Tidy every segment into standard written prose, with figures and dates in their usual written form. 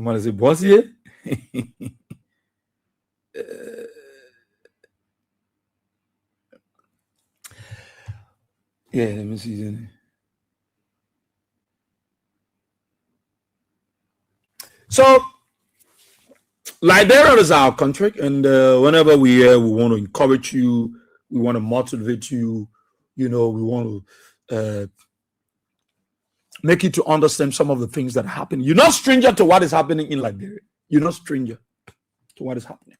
What is it, boss here? Yeah, let me see. So, Liberia is our country, and whenever we want to encourage you, we want to motivate you, we want to make you to understand some of the things that happen. You're not stranger to what is happening in Liberia. You're not stranger to what is happening.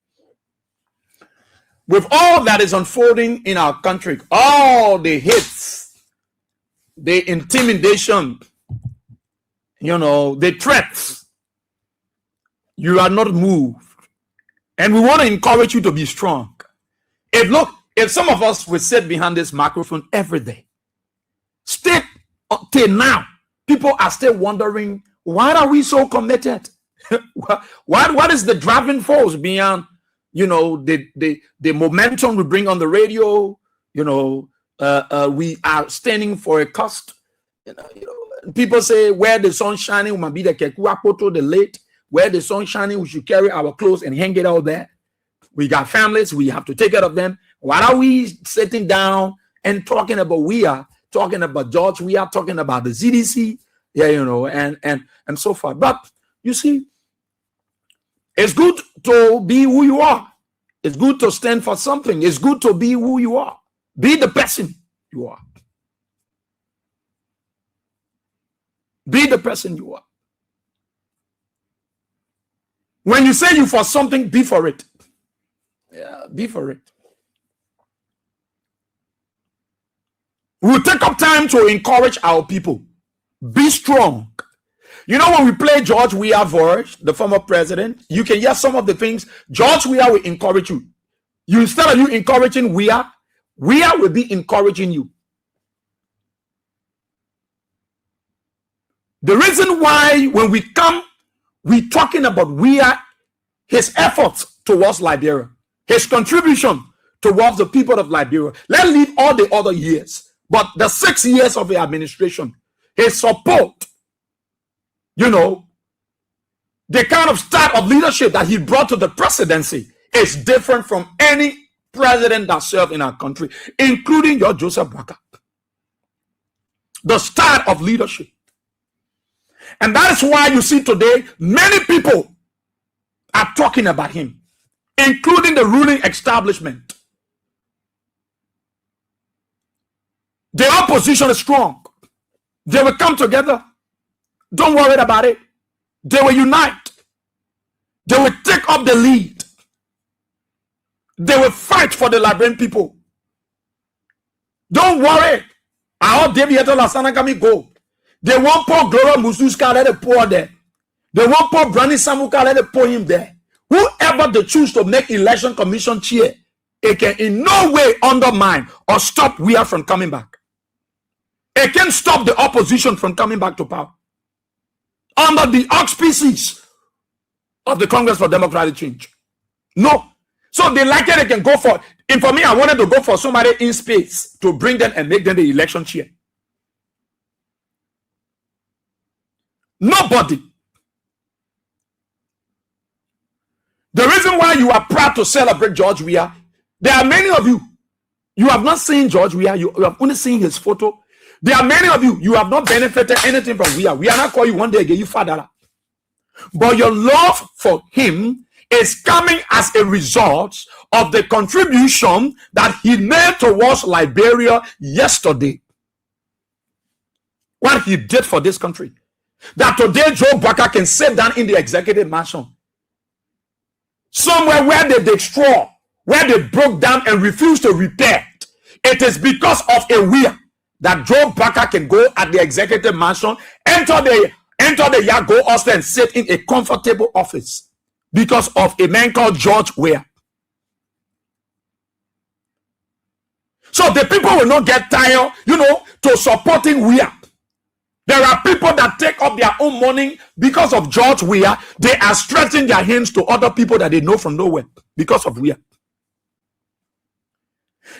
With all that is unfolding in our country, all the hits, the intimidation, the threats, you are not moved. And we want to encourage you to be strong. If some of us would sit behind this microphone every day, still till now, people are still wondering, why are we so committed? What is the driving force beyond, the momentum we bring on the radio? We are standing for a cost. People say, where the sun shining, we might be the kekuapoto, the late. Where the sun shining, we should carry our clothes and hang it out there. We got families, we have to take care of them. Why are we sitting down and talking about Weah, talking about George Weah, talking about the CDC, and so forth? But you see, it's good to be who you are. It's good to stand for something. It's good to be who you are. Be the person you are. Be the person you are. When you say you for something, be for it. Yeah, be for it. We'll take up time to encourage our people. Be strong. When we play George Weah voice, the former president, you can hear some of the things George Weah will encourage you. Instead of you encouraging Weah, Weah will be encouraging you. The reason why when we come, we're talking about Weah, his efforts towards Liberia, his contribution towards the people of Liberia. Let's leave all the other years, but the 6 years of the administration, his support, the kind of style of leadership that he brought to the presidency is different from any president that served in our country, including your Joseph Boakai. The style of leadership. And that is why you see today, many people are talking about him, including the ruling establishment. The opposition is strong. They will come together. Don't worry about it. They will unite. They will take up the lead. They will fight for the Liberian people. Don't worry. Our David Lasana go. They won't pour Gloria Mususka, let it pour there. They won't pour Brani Samuka, let it pour him there. Whoever they choose to make election commission chair, it can in no way undermine or stop Weah from coming back. It can stop the opposition from coming back to power. Under the auspices of the Congress for Democratic Change. No. So they like it, they can go for, and for me, I wanted to go for somebody in space to bring them and make them the election chair. Nobody. The reason why you are proud to celebrate George Weah, there are many of you, you have not seen George Weah, you have only seen his photo. There are many of you, you have not benefited anything from Weah. We are not call you one day again, you father. But your love for him is coming as a result of the contribution that he made towards Liberia yesterday. What he did for this country. That today Joe Boakai can sit down in the executive mansion. Somewhere where they destroy, where they broke down and refused to repair. It is because of a Weah that Joe Boakai can go at the executive mansion, enter the Yago Austin and sit in a comfortable office because of a man called George Weah. So the people will not get tired, to supporting Weah. There are people that take up their own money because of George Weah. They are stretching their hands to other people that they know from nowhere because of Weah.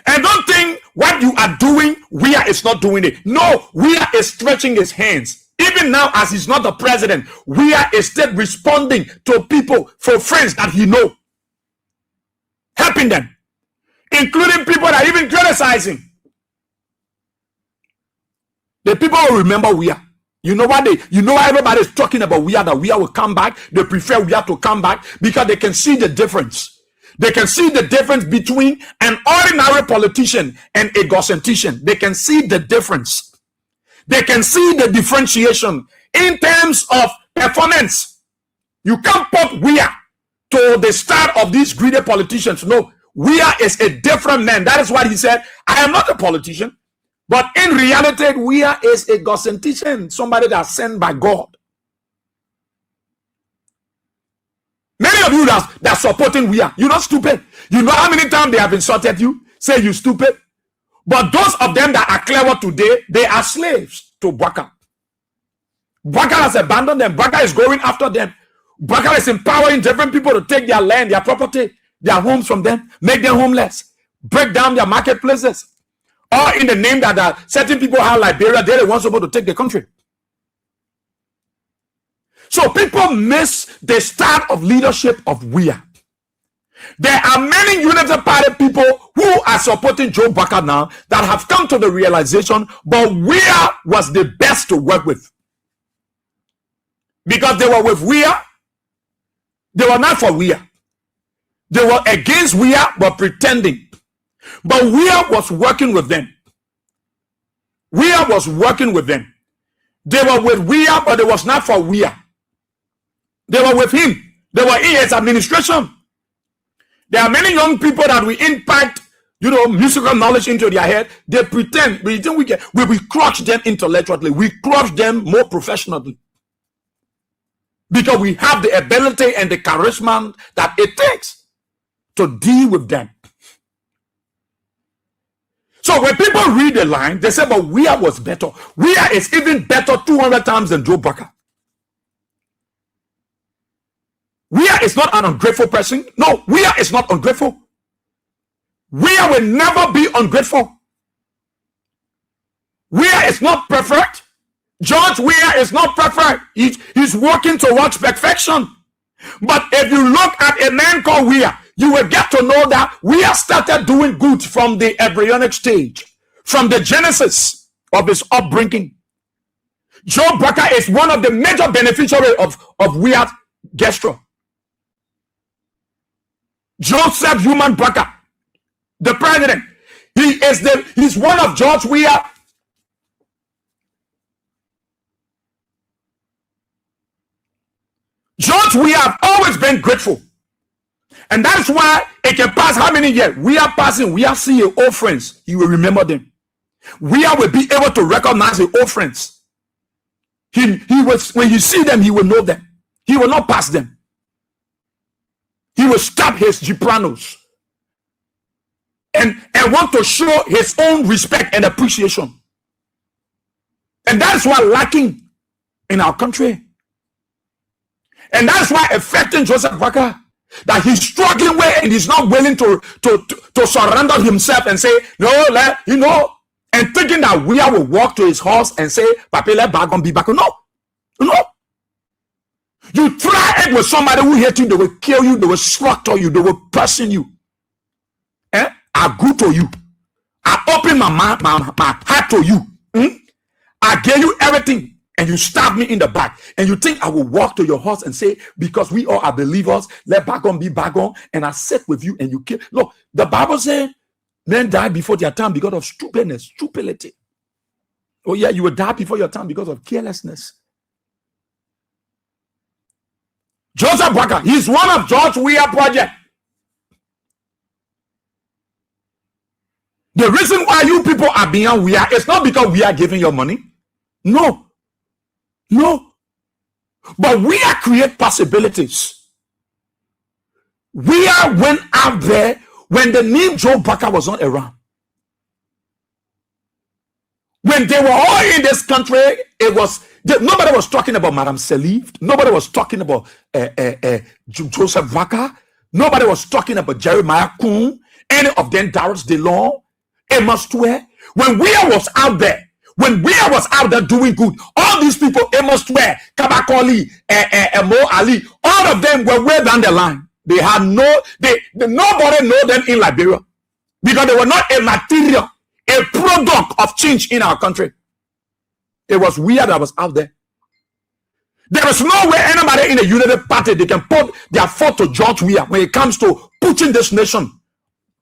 And don't think what you are doing, Weah is not doing it. No, Weah is stretching his hands. Even now, as he's not the president, Weah is still responding to people, for friends that he knows, helping them, including people that even criticizing. The people will remember Weah. You know why everybody is talking about Weah, that Weah will come back. They prefer Weah to come back because they can see the difference. They can see the difference between an ordinary politician and a gossentician. They can see the difference. They can see the differentiation in terms of performance. You can't put Weah to the start of these greedy politicians. No, Weah is a different man. That is why he said, I am not a politician. But in reality, Weah is a gossentician, somebody that's sent by God. Many of you that's supporting Weah, you're not stupid. You know how many times they have insulted you, say you stupid. But those of them that are clever today, they are slaves to Baka. Baka has abandoned them. Baka is going after them. Baka is empowering different people to take their land, their property, their homes from them, make them homeless, break down their marketplaces. Or in the name that certain people have Liberia, they're the ones supposed to take the country. So people miss the start of leadership of Weah. There are many United Party people who are supporting Joe Baka now that have come to the realization, but Weah was the best to work with. Because they were with Weah, they were not for Weah. They were against Weah, but pretending. But Weah was working with them. Weah was working with them. They were with Weah, but it was not for Weah. They were with him. They were in his administration. There are many young people that we impact, musical knowledge into their head. They pretend. We think we crush them intellectually. We crush them more professionally. Because we have the ability and the charisma that it takes to deal with them. So when people read the line, they say, but Weah was better. Weah is even better 200 times than Joe Baka. Weah is not an ungrateful person. No, Weah is not ungrateful. Weah will never be ungrateful. Weah is not perfect. George Weah is not perfect. He's working towards perfection. But if you look at a man called Weah, you will get to know that Weah started doing good from the embryonic stage, from the genesis of his upbringing. Joe Baka is one of the major beneficiaries of Weah's gesture. Joseph Human Baka, the president, he's one of George Weah. George Weah have always been grateful. And that's why it can pass how many years? We are passing, we are seeing old friends. He will remember them. Weah will be able to recognize the old friends. He was, when you see them, he will know them. He will not pass them. He will stop his Gipranos and want to show his own respect and appreciation. And that's why lacking in our country. And that's why affecting Joseph Baka, that he's struggling with and he's not willing to surrender himself and say, no, and thinking that Weah will walk to his horse and say, Papi, let Bagon be back. No. You try it with somebody who hate you, they will kill you, they will slaughter you, they will person you. I go to you. I open my heart to you. I give you everything. And you stab me in the back, and you think I will walk to your house and say, because we all are believers, let Bagon be Bagon, and I sit with you and you kill. Look, the Bible says men die before their time because of stupidity. Oh yeah, you will die before your time because of carelessness. Joseph Baka, he's one of George Weah project. The reason why you people are behind Weah is not because we are giving your money. No. But Weah create possibilities. Weah went out there when the name Joe Baka was not around. When they were all in this country, nobody was talking about Madame Seliv. Nobody was talking about Joseph Baka. Nobody was talking about Jeremiah Kuhn, any of them, Darius DeLong, Amos Tuer. When Weah was out there, When Weah was out there doing good, all these people, Amos Weah, Kabakoli, Mo Ali, all of them were way down the line. They had nobody know them in Liberia because they were not a material, a product of change in our country. It was Weah that was out there. There is no way anybody in the United Party they can put their foot to George Weah when it comes to pushing this nation,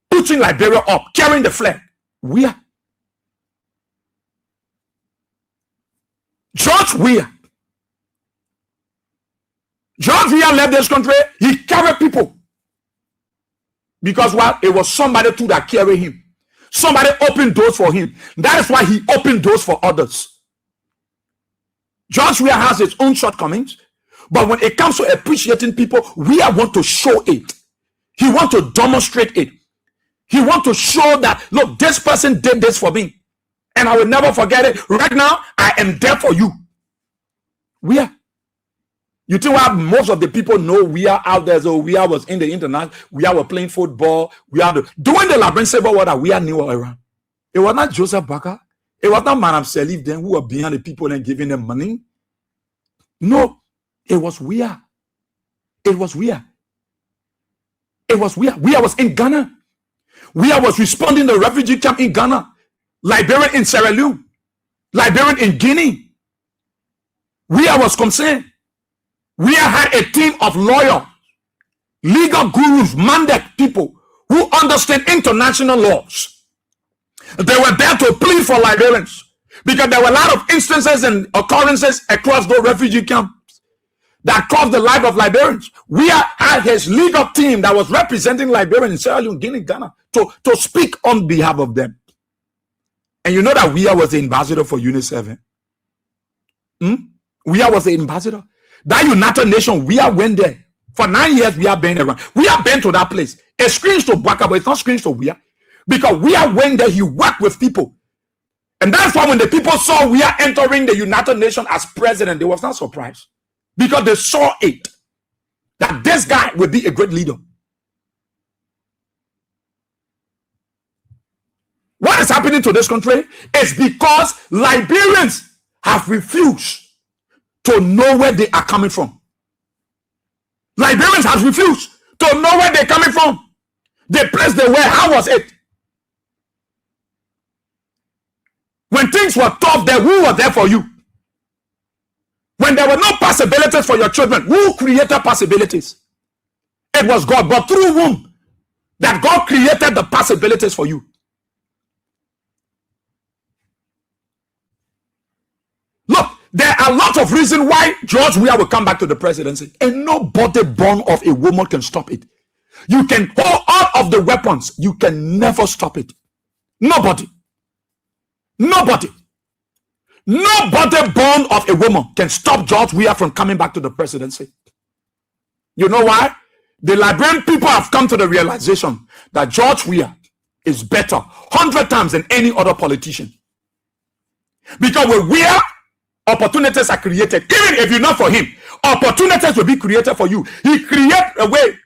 pushing Liberia up, carrying the flag. Weah. George Weah. George Weah left this country. He carried people. Because what? It was somebody too that carried him. Somebody opened doors for him. That is why he opened doors for others. George Weah has his own shortcomings. But when it comes to appreciating people, Weah want to show it. He want to demonstrate it. He want to show that, look, this person did this for me. And I will never forget it. Right now, I am there for you. Weah. You think why most of the people know Weah out there? So Weah was in the internet. Weah were playing football. Weah doing the Labyrinth Civil War that Weah knew around. It was not Joseph Baker. It was not Madam Salif then who were behind the people and giving them money. No, it was Weah. It was Weah. It was Weah. Weah was in Ghana. Weah was responding to the refugee camp in Ghana. Liberian in Sierra Leone, Liberian in Guinea. Weah was concerned. Weah had a team of lawyers, legal gurus, mandate people who understand international laws. They were there to plead for Liberians because there were a lot of instances and occurrences across those refugee camps that cost the life of Liberians. Weah had his legal team that was representing Liberians in Sierra Leone, Guinea, Ghana to speak on behalf of them. And you know that Weah was the ambassador for UNICEF. Weah was the ambassador. That United Nations, Weah went there. For 9 years, Weah been around. Weah been to that place. It screams to Baka, but it's not screams to Weah. Because Weah went there, he worked with people. And that's why when the people saw Weah entering the United Nations as president, they was not surprised. Because they saw it. That this guy would be a great leader. What is happening to this country is because Liberians have refused to know where they are coming from. Liberians have refused to know where they're coming from. The place they were, how was it? When things were tough there, who was there for you? When there were no possibilities for your children, who created possibilities? It was God, but through whom? That God created the possibilities for you. Look, there are lots of reasons why George Weah will come back to the presidency, and nobody born of a woman can stop it. You can hold all of the weapons, you can never stop it. Nobody. Nobody born of a woman can stop George Weah from coming back to the presidency. You know why? The Liberian people have come to the realization that George Weah is better 100 times than any other politician. Because with Weah, opportunities are created. Even if you're not for him, opportunities will be created for you. He created a way.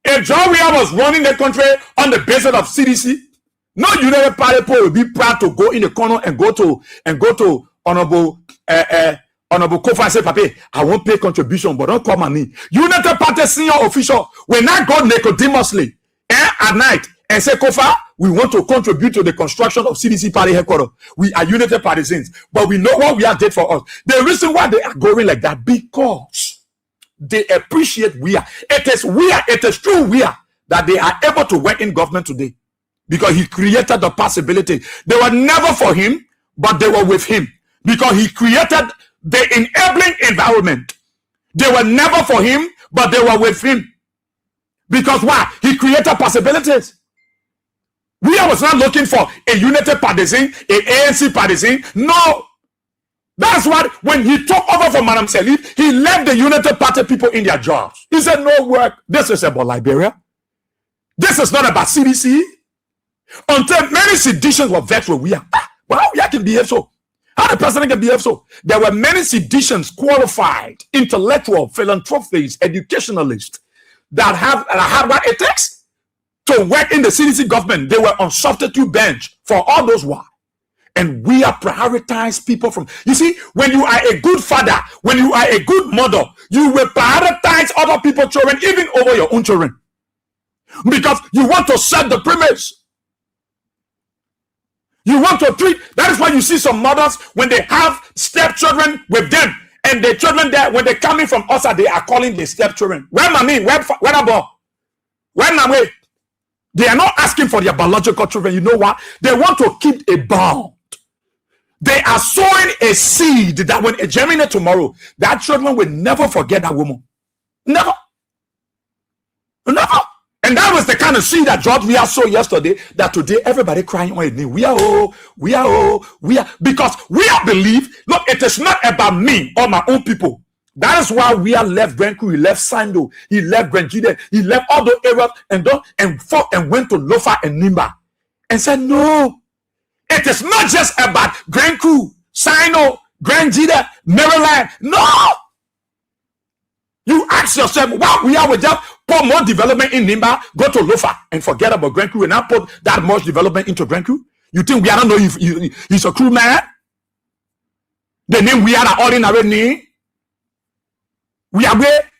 If George Weah was running the country on the basis of CDC, no United Party will be proud to go in the corner and go to Honorable Kofi and say, Papi, I won't pay contribution, but don't call my name. United Party senior official will not go Nicodemously at night and say, Kofi, we want to contribute to the construction of CDC party headquarters. We are United Partisans, but we know what Weah did for us. The reason why they are going like that, because they appreciate Weah. It is Weah, it is true Weah that they are able to work in government today. Because he created the possibility. They were never for him, but they were with him. Because he created the enabling environment. They were never for him, but they were with him. Because why? He created possibilities. Weah was not looking for a United Partisan, an ANC partisan. No. That's what, when he took over from Madam Salif, he left the United Party people in their jobs. He said, no work. This is about Liberia. This is not about CDC. Until many seditions were vexed with Weah. Well, how Weah can behave so? How the president can behave so? There were many seditions, qualified, intellectual, philanthropists, educationalists that had what it takes to work in the CDC government. They were on substitute bench for all those why. And we are prioritize people from, you see, when you are a good father, when you are a good mother, you will prioritize other people's children even over your own children. Because you want to set the premise. You want to treat, that is why you see some mothers, when they have stepchildren with them, and the children there, when they're coming from outside, they are calling the stepchildren. Where mommy? Where about? Where mommy? They are not asking for their biological children. You know what? They want to keep a bond. They are sowing a seed that when it germinates tomorrow, that children will never forget that woman. Never. Never. And that was the kind of seed that George Weah sowed yesterday, that today everybody crying on his knee. We are. Because we are believe, look, it is not about me or my own people. That is why we are left Grenku, he left Sando, he left Grenjide, he left all those areas and fought and went to Lofa and Nimba and said, no, it is not just about Grenku, Sino, Grenjide, Maryland. No. You ask yourself, wow, we are with just put more development in Nimba, go to Lofa and forget about Grenku and not put that much development into Grenku. You think we are not know if he's a crew man? The name we are an ordinary name. We are where?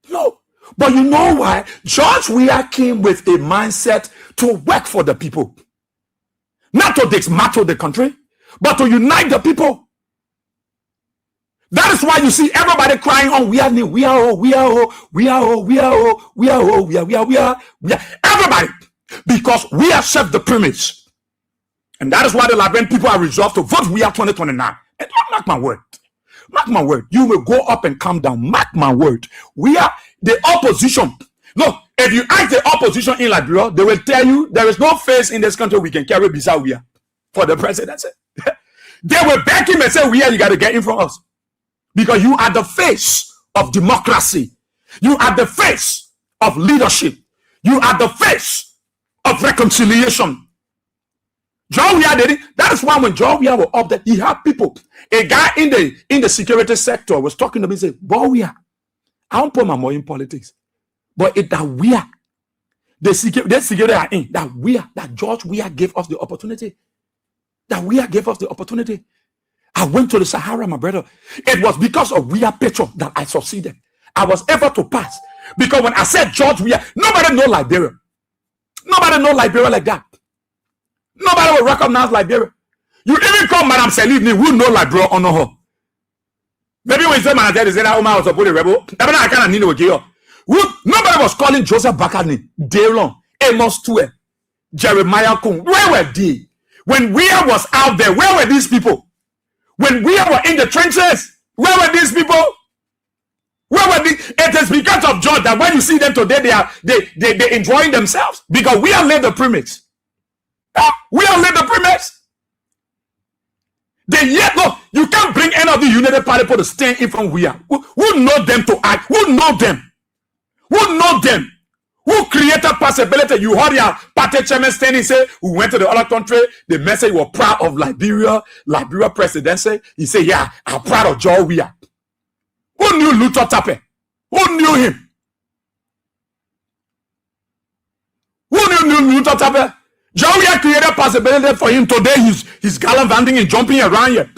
No. But you know why? George Weah came with a mindset to work for the people. Not to dismantle the country, but to unite the people. That is why you see everybody crying on, we are everybody. Because we have set the premise. And that is why the Liberian people are resolved to vote Weah 2029. And don't mark my word. Mark my word. You will go up and come down. Mark my word. We are the opposition. Look, if you ask the opposition in Liberia, they will tell you there is no face in this country we can carry beside Weah for the presidency. They will back him and say, Weah, you got to get in from us. Because you are the face of democracy. You are the face of leadership. You are the face of reconciliation. John Weah did it. That is why when John Weah was up there, he had people. A guy in the security sector was talking to me and said, boy, Weah, I don't put my money in politics. But it that Weah, the security are in, that George Weah gave us the opportunity. That Weah gave us the opportunity. I went to the Sahara, my brother. It was because of Weah Petro that I succeeded. I was able to pass. Because when I said George Weah, nobody know Liberia. Nobody know Liberia like that. Nobody will recognize Liberia. You even call Madame Celine, who know Liberia or know her. Maybe when you say Madame Celine, that woman was a bully rebel. Nobody was calling Joseph Bakani, Daylon, Amos Tue, Jeremiah Kung. Where were they? When Weah was out there, where were these people? When Weah were in the trenches, where were these people? Where were they? It is because of George that when you see them today, they're enjoying themselves. Because we are laid the premise. We are laid the premise. They yet look, you can't bring any of the United Party people to stand in from Weah. Who know them to act? Who know them? Who know them? Who created possibility? You heard your party chairman standing say, we went to the other country. The message was proud of Liberia presidency. He said, yeah, I'm proud of George Weah. Who knew Luther Tappe? Who knew him? Who knew Luther Tappe? George Weah created possibility for him. Today he's gallivanting and jumping around here.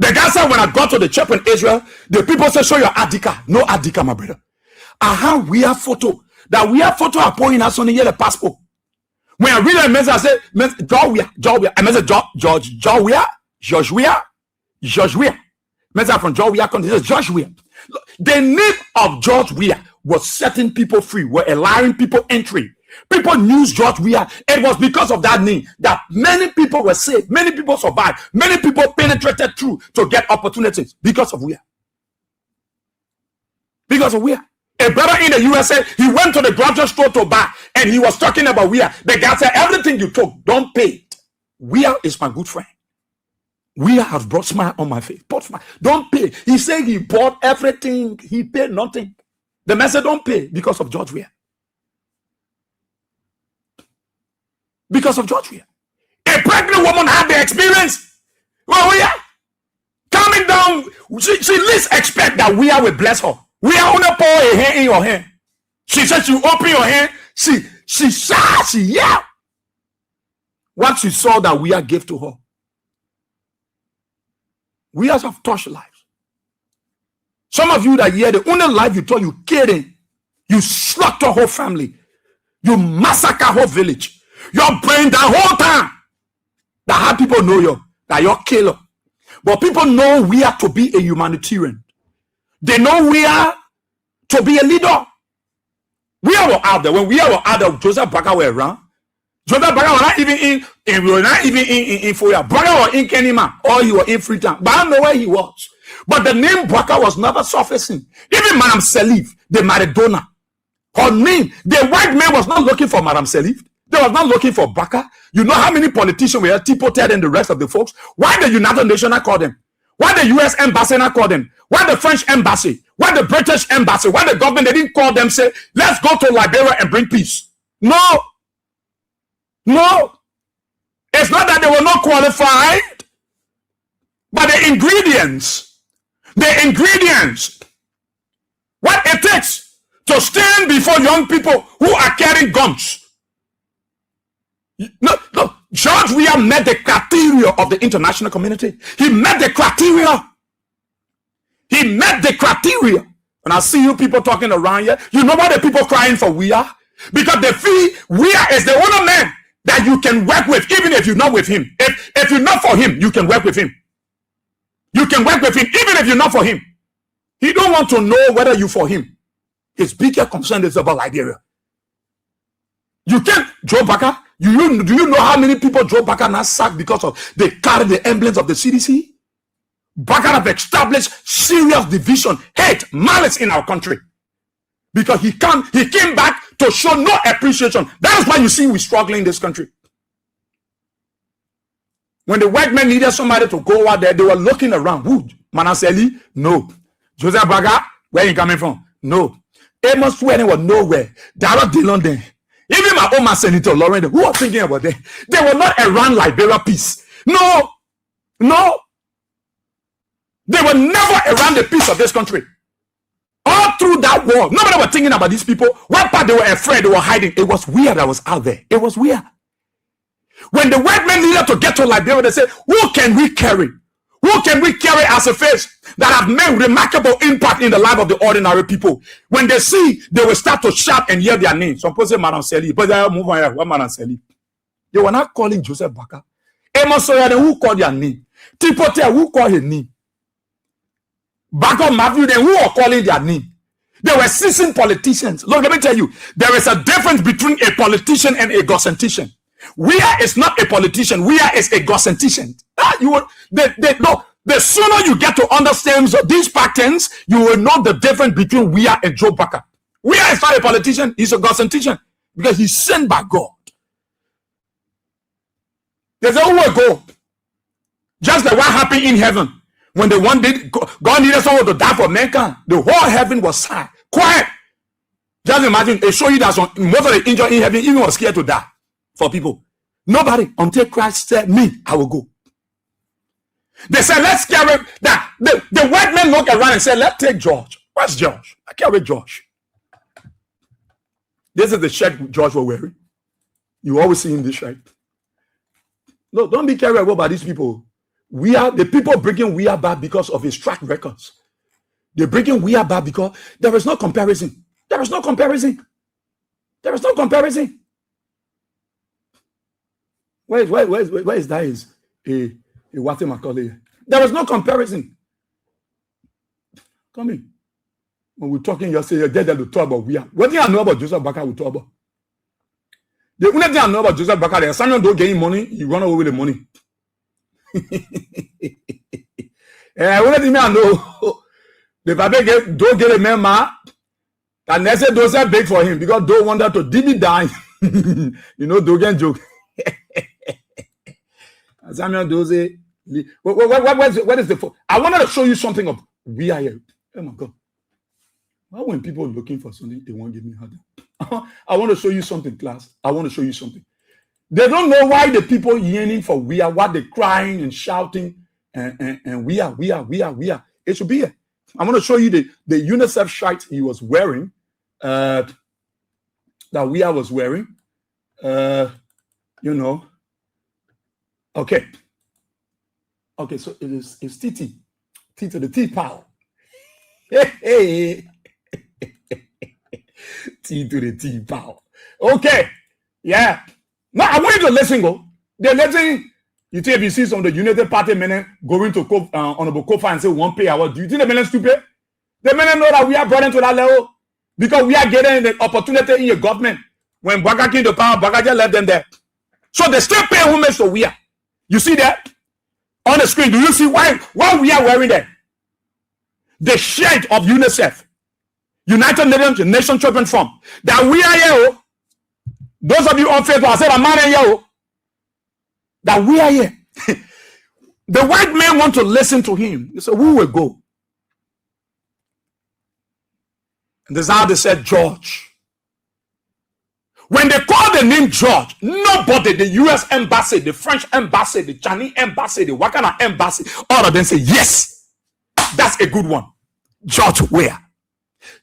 The guy said, when I got to the church in Israel, the people said, show your Adika. No Adika, my brother. I have Weah photo. That Weah photo are pouring us on the yellow passport. When I read the message, I said, George Weah. I message George Weah. Message from George Weah comes. He says, George Weah. The name of George Weah was setting people free, were allowing people entry. People knew George Weah. It was because of that name that many people were saved, many people survived, many people penetrated through to get opportunities because of Weah. Because of Weah. A brother in the USA, he went to the grocery store to buy, and he was talking about Weah. The guy said, everything you took, don't pay it. Weah is my good friend. Weah has brought smile on my face. Don't pay. He said he bought everything. He paid nothing. The man said, don't pay because of George Weah. Because of George Weah. A pregnant woman had the experience. Well, Weah coming down, she least expect that Weah will bless her. Weah only pour a hand in your hand. She said, you open your hand, she She shouted, she yelled. What she saw that Weah gave to her. We have touched lives. Some of you that hear the only life you told, you kidding. You slaughter whole family. You massacre whole village. You're praying the whole time. That how people know you, that you're killer. But people know Weah to be a humanitarian. They know Weah to be a leader. Weah were out there. When Weah were out there, Joseph Baker were around. Joseph Baker was not even in Foya. Baker was in Kenima, or he was in Freetown. But I don't know where he was. But the name Baker was never surfacing. Even Madame Selif, the Maradona, her name, the white man was not looking for Madame Selif. They was not looking for Baker. You know how many politicians were Tipo Ted and the rest of the folks? Why the United Nations not call them? Why the US embassy not call them? Why the French embassy? Why the British embassy? Why the government, they didn't call them, say, let's go to Liberia and bring peace? No. No. It's not that they were not qualified, but the ingredients, what it takes to stand before young people who are carrying guns. No, George Weah met the criteria of the international community. He met the criteria. And I see you people talking around here. You know why the people crying for Weah? Because they feel Weah is the only man that you can work with, even if you're not with him. If you're not for him, you can work with him. You can work with him, even if you're not for him. He don't want to know whether you're for him. His bigger concern is about Liberia. You can't, Joe Baker, do you know how many people Joe Baker now sacked because of they carry the emblems of the CDC? Baker have established serious division, hate, malice in our country. Because he came back to show no appreciation. That is why you see we struggling in this country. When the white men needed somebody to go out there, they were looking around. Who? Manaseli? No. Joseph Baga? Where you coming from? No. Amos Swearing was nowhere. Darrell de London. Even my own Senator Lauren, who was thinking about that? They were not around Liberia peace. No. They were never around the peace of this country. All through that war, nobody was thinking about these people. One part they were afraid, they were hiding. It was Weah that was out there. It was Weah. When the white men needed to get to Liberia, they said, who can we carry? Who can we carry as a face that have made remarkable impact in the life of the ordinary people? When they see, they will start to shout and hear their name. Some people say Madame Seli, but they move on here. What Madame Seli? They were not calling Joseph Baker. Amos Sawyer, who called their name? Tipote, who called his name? Baker Matthew, then who are calling their name? They were seasoned politicians. Look, let me tell you, there is a difference between a politician and a gossentician. Weah is not a politician. Weah is a gossentician. The sooner you get to understand these patterns, you will know the difference between Weah and Joe Baker. Weah is not a politician. He's a gossentician because he's sent by God. There's a way go. Just like what happened in heaven. When the one did, God needed someone to die for mankind. The whole heaven was silent, quiet. Just imagine, they show you that most of the angels in heaven even was scared to die for people. Nobody, until Christ said, me, I will go. They said, let's carry that. The white men looked around and said, let's take George. Where's George? I carry George. This is the shirt George was wearing. You always see in this shirt. No, don't be carried away by these people. We are the people bringing Weah back because of his track records. They're bringing Weah back because there is no comparison. There is no comparison. There is no comparison. Where is that? Is a what am I calling it? There is no comparison. Come in. When we're talking, you say you're dead to talk about Weah. What do I know about Joseph Baker? We talk about. The only thing I know about Joseph Baker is someone don't get money, you run away with the money. What do I know? The Bible don't get a man mad, and they say those are big for him because don't want that to dimmy down. You know, don't get joke. Samuel Doze. What is the? I wanted to show you something of Weah here. Oh my God! Why when people are looking for something, they won't give me harder? I want to show you something, class. I want to show you something. They don't know why the people yearning for Weah, why they're crying and shouting and Weah. It should be here. I'm going to show you the UNICEF shirt he was wearing, that Weah was wearing. You know. Okay. Okay, so it's TT. T to the T power. Hey. T to the T power. Okay. Yeah. Now I want you to listen, go. They're letting you think if you see some of the United Party men going to Honorable Kofa and say one pay our. Do you think the men stupid? The men know that we are brought into that level because we are getting the opportunity in your government. When Baga came to power, Baga just left them there. So they still pay homage to Weah. You see that on the screen? Do you see why we are wearing that? The shirt of UNICEF, United Nations Children's Fund. That we are here. Those of you on Facebook, I said, I'm not here. That we are here. The white men want to listen to him. He said, who will go? And this is how they said George. When they call the name George, nobody, the US embassy, the French embassy, the Chinese embassy, the Wakana embassy, all of them say, yes, that's a good one. George Weah.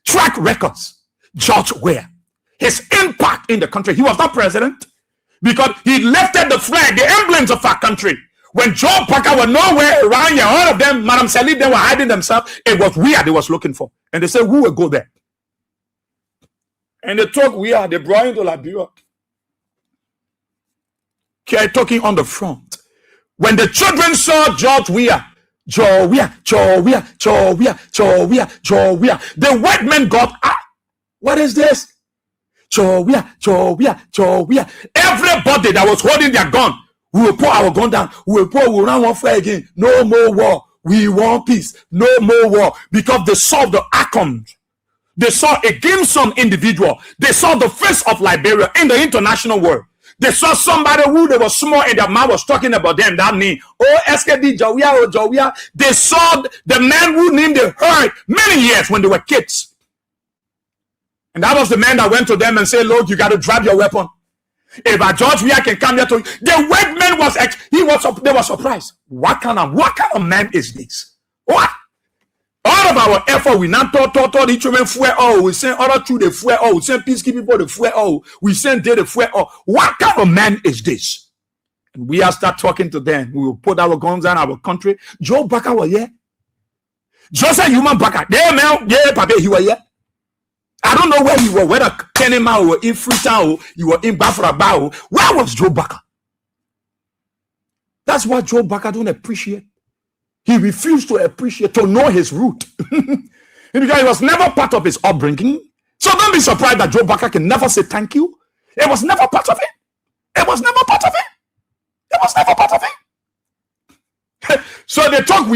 Track records, George Weah. His impact in the country. He was not president because he lifted the flag, the emblems of our country. When Joe Parker was nowhere around here, all of them, Madam Salih, they were hiding themselves. It was Weah they was looking for. And they said, who will go there? And they took Weah, they brought him to Liberia. Okay, talking on the front. When the children saw George Weah, the white men got, what is this? Weah. Everybody that was holding their gun, we will put our gun down. We'll run one flag again. No more war. We want peace. No more war. Because they saw the outcomes. They saw against some individual. They saw the face of Liberia in the international world. They saw somebody who they were small and their mouth was talking about them. That name. Oh, SKD, Jawia. They saw the man who named the herd many years when they were kids. And that was the man that went to them and said, look, you got to drop your weapon. If a George Weah can come here to you. The white man they were surprised. What kind of man is this? What? All of our effort, we now taught each woman fuel. Oh, we send other through the fuel. Oh, we send peacekeeping people the fuel. Oh, we send there the fuel. Oh, what kind of man is this? And we are start talking to them. We will put our guns on our country. Joe Baka was here. Joseph Human Baka. There, man. Yeah, Papa, he was here. I don't know where you were, whether Kenema or in Freetown or you were in Bafraba. Where was Joe Baka? That's what Joe Baka don't appreciate. He refused to appreciate, to know his root. Because he was never part of his upbringing. So don't be surprised that Joe Baka can never say thank you. It was never part of it. It was never part of it. It was never part of it. So they talk,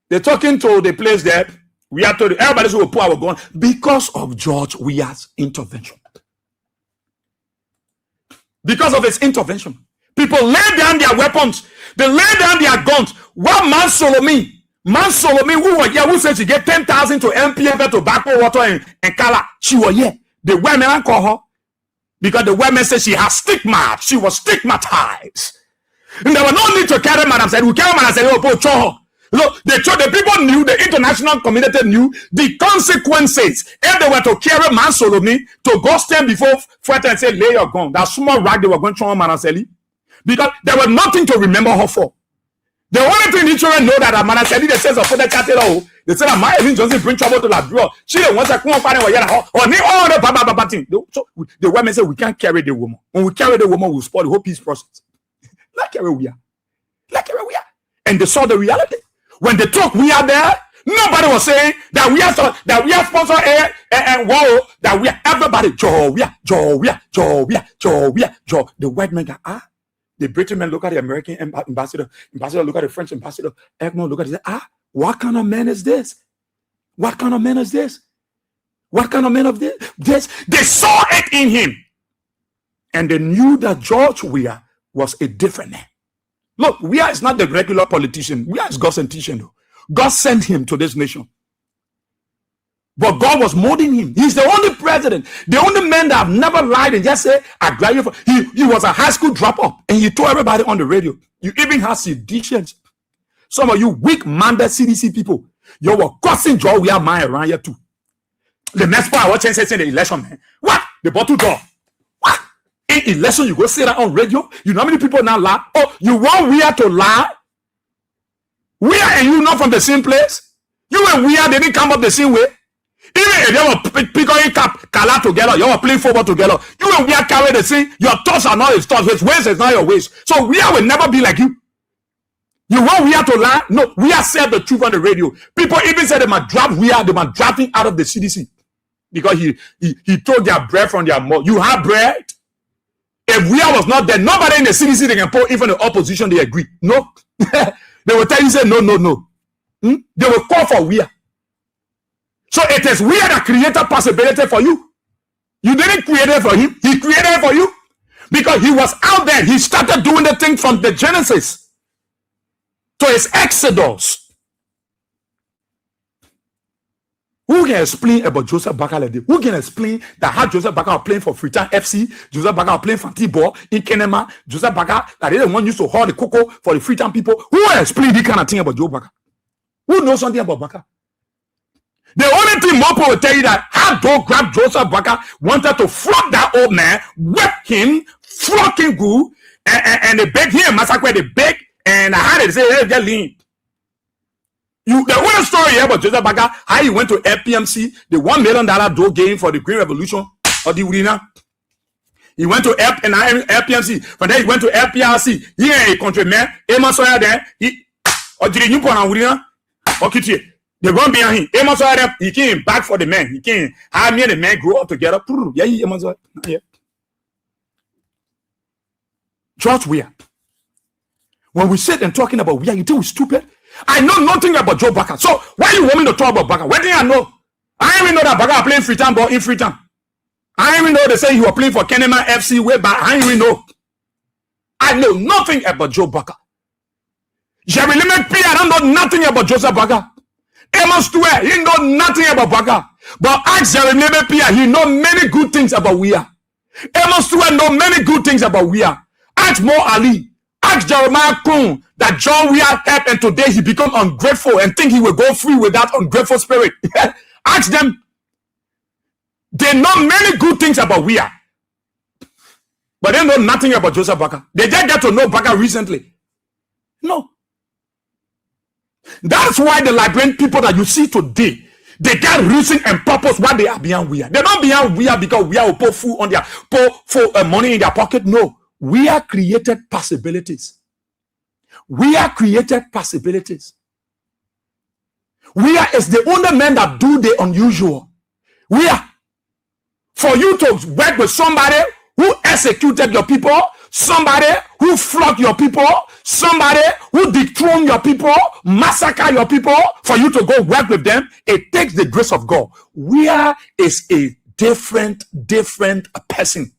they're talking to the place there. We are told everybody's will put our gun because of George Weah's intervention. Because of his intervention. People lay down their weapons. They lay down their guns. What man Solomon, who was here, who said she get 10,000 to MPF tobacco, water, and color. She was here. The women call her because the women said she has stigma. She was stigmatized. And there was no need to carry Madam said, we carry Madam said, oh, poor Cho. Look, the people knew, the international community knew the consequences if they were to carry Man Solomon to go stand before Fred and say, lay your gun. That small rag they were going to show Madam Sally. Because there was nothing to remember her for. The only thing the children know that Madam Sally, they says, for the cattle, they said, my Evan Johnson bring trouble to that drawer. She wants to come up and all the baba thing. So the women say, we can't carry the woman. When we carry the woman, we'll spoil the whole peace process. Like carry Weah. And they saw the reality. When they talk, we are there. Nobody was saying that we are sponsor and whoa, that we are everybody. Joe. The white men got the British men look at the American ambassador look at the French ambassador, Egmont look at it, what kind of man is this? What kind of man is this? What kind of man of this? They saw it in him. And they knew that George Weah was a different man. Look, Weah is not the regular politician. Weah is gossentician, though. God sent him to this nation. But God was molding him. He's the only president, the only man that have never lied and just said, I graduated for. He was a high school dropout, and he told everybody on the radio. You even have seditions. Some of you weak-minded CDC people, you were cussing George Weah mind around here too. The next part, I was saying in the election, man. What? The bottle door. What? In election, you go say that on radio. You know how many people now lie? Oh, you want Weah to lie? Weah and you not from the same place? You and Weah, they didn't come up the same way. Even if you were picking Kala together, you were playing football together, you and Weah carry the same. Your thoughts are not his thoughts, his ways is not your ways. So Weah will never be like you. You want Weah to lie? No, Weah said the truth on the radio. People even said they might draft Weah, they might draft him out of the CDC. Because he told their bread from their mouth. You have bread? If Weah was not there, nobody in the CDC they can pull, even the opposition, they agree. No. They will tell you, say, no. They will call for Weah. So it is Weah that created possibility for you. You didn't create it for him. He created it for you. Because he was out there. He started doing the thing from the Genesis to his Exodus. Who can explain about Joseph Barker like this? Who can explain that how Joseph Barker was playing for Freetown FC, Joseph Barker was playing for T-Ball in Kenema, Joseph Barker, that they the one used to hold the cocoa for the Freetown people? Who will explain this kind of thing about Joe Barker? Who knows something about Barker? The only thing Mopo will tell you that how Joe grabbed Joseph Barker, wanted to flog that old man, whip him, flog him good, and they begged him, massacre, they begged, and I had to say, hey, get lean. The whole story here about Joseph Barker, how he went to FPMC, the $1 million dough game for the Green Revolution or the winner. He went to FPMC. From there, he went to FPRC. He ain't a countryman. Amos Sawyer there. He or did you put on winner? Okay, they run behind him. Amos Sawyer there. He came back for the man. He came. How me and the man grew up together. Yeah, Amos Sawyer. Yeah. George Weah. When we sit and talking about Weah, you think we're stupid? I know nothing about Joe Barker. So why you want me to talk about Barker? What do I know? I even know that Barker playing Freetown ball in Freetown. I even know they say he was playing for Kenema FC way back. I even know. I know nothing about Joe Barker. Jerry Limit P, I don't know nothing about Joseph Barker. Amos Stewart, he know nothing about Barker. But ask Jerry Limit P, he know many good things about Weah. Amos Stewart know many good things about Weah. Ask Mo Ali. Ask Jeremiah Kuhn that John Weah helped and today he become ungrateful and think he will go free with that ungrateful spirit. Ask them. They know many good things about Weah. But they know nothing about Joseph Barker. They just get to know Barker recently. No. That's why the Liberian people that you see today, they get reason and purpose why they are beyond Weah. They're not beyond Weah because Weah will put food on their money in their pocket. No. Weah created possibilities. Weah created possibilities. Weah is the only man that do the unusual. Weah, for you to work with somebody who executed your people, somebody who flogged your people, somebody who dethroned your people, massacre your people, for you to go work with them, it takes the grace of God. Weah is a different person.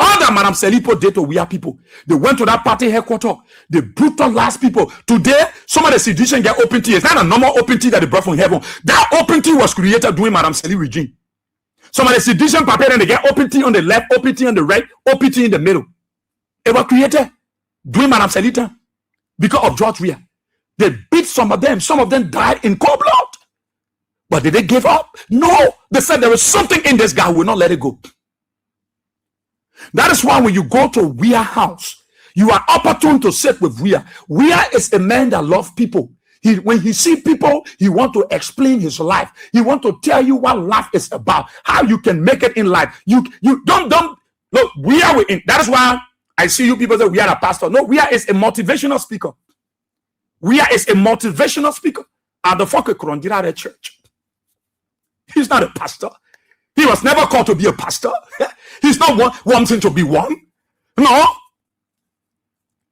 All that Madam Selipo did to Weah people. They went to that party headquarters. They brutalized people. Today, some of the sedition get open tea. It's not a normal open tea that they brought from heaven. That open tea was created during Madam Seli regime. Some of the sedition paper, then they get open tea on the left, open tea on the right, open tea in the middle. It was created during Madam Seli time because of George Weah. They beat some of them. Some of them died in cold blood. But did they give up? No. They said there is something in this guy who will not let it go. That is why when you go to Weah house, you are opportune to sit with Weah. Weah is a man that loves people. When he see people, he want to explain his life. He want to tell you what life is about, how you can make it in life. You don't look. Weah, that is why I see you people say we are a pastor. No, Weah is a motivational speaker. Weah is a motivational speaker at the Fokke church. He's not a pastor. He was never called to be a pastor. He's not wanting to be one. No.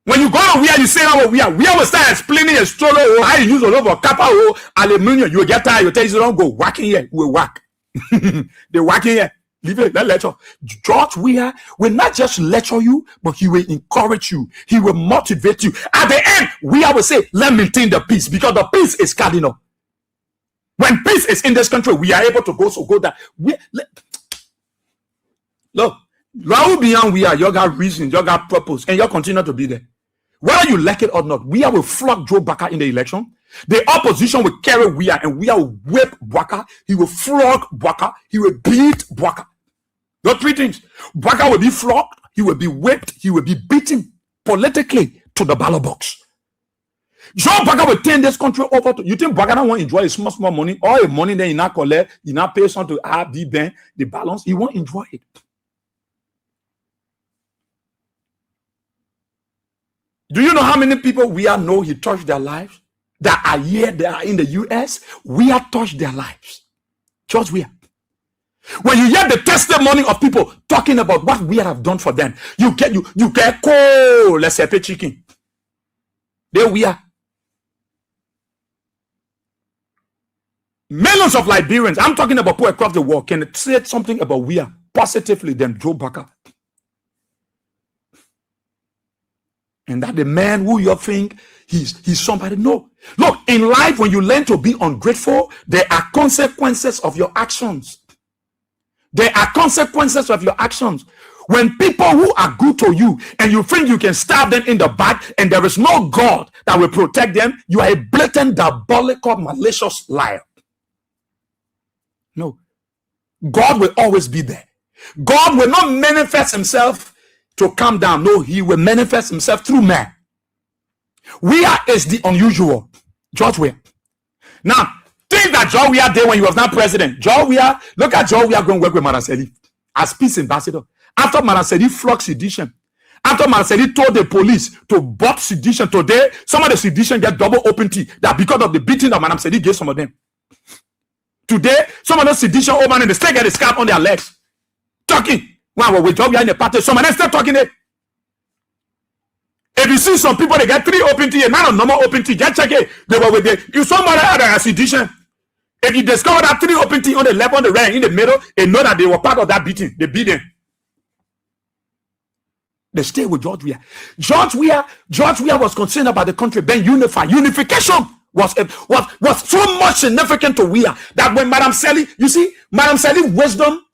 When you go to Weah, you say, oh, Weah will start explaining a story, or how you use a lot of copper or aluminum. You will get tired. You tell you, don't go whacking here. We will whack. They whacking here. Leave it. Let lecture. George Weah will not just lecture you, but he will encourage you. He will motivate you. At the end, Weah will say, let's maintain the peace, because the peace is cardinal. When peace is in this country, we are able to go that. Look, Raul beyond Weah, you got reason, you got purpose, and you continue to be there. Whether you like it or not, Weah will flog Joe Barker in the election. The opposition will carry Weah, and Weah will whip Barker. He will flog Barker. He will beat Barker. Those three things. Baka will be flogged, he will be whipped, he will be beaten politically to the ballot box. Joe Baka will turn this country over to you. Think Baka don't want to enjoy his small money, all the money then he not collect, he not pay something to RD bank, the balance, he won't enjoy it. Do you know how many people we are know he touched their lives? That are here, they are in the US, we are touched their lives. Just we are. When you hear the testimony of people talking about what we have done for them, you get cold, let's say chicken. There we are. Millions of Liberians, I'm talking about people across the world, can say something about Weah positively than Joe Baka. And that the man who you think he's somebody. No. Look, in life, when you learn to be ungrateful, there are consequences of your actions. There are consequences of your actions. When people who are good to you and you think you can stab them in the back and there is no God that will protect them, you are a blatant, diabolical, malicious liar. No. God will always be there. God will not manifest himself to come down. No, he will manifest himself through man. Weah is the unusual. George Weah. Now, think that George Weah did when he was not president. George Weah, look at George Weah going to work with Maraseli as peace ambassador. After Maraseli flogged sedition, after Maraseli told the police to box sedition, today some of the sedition get double open tea. That because of the beating that Madam Sedi gave some of them. Today, some of those sedition old man and they still get a scarf on their legs. Talking. Wow, we George Weah in the party. Some of them still talking it. If you see some people, they get 3 open tea, and not a normal open tea, just check it. They were with the, if somebody had a sedition, if you discover that 3 open tea on the left, on the right, in the middle, they know that they were part of that beating. They beat them. They stay with George Weah. George Weah was concerned about the country being unified. Unification was so much significant to Weah that when Madam Sally, you see, Madam Sally's wisdom,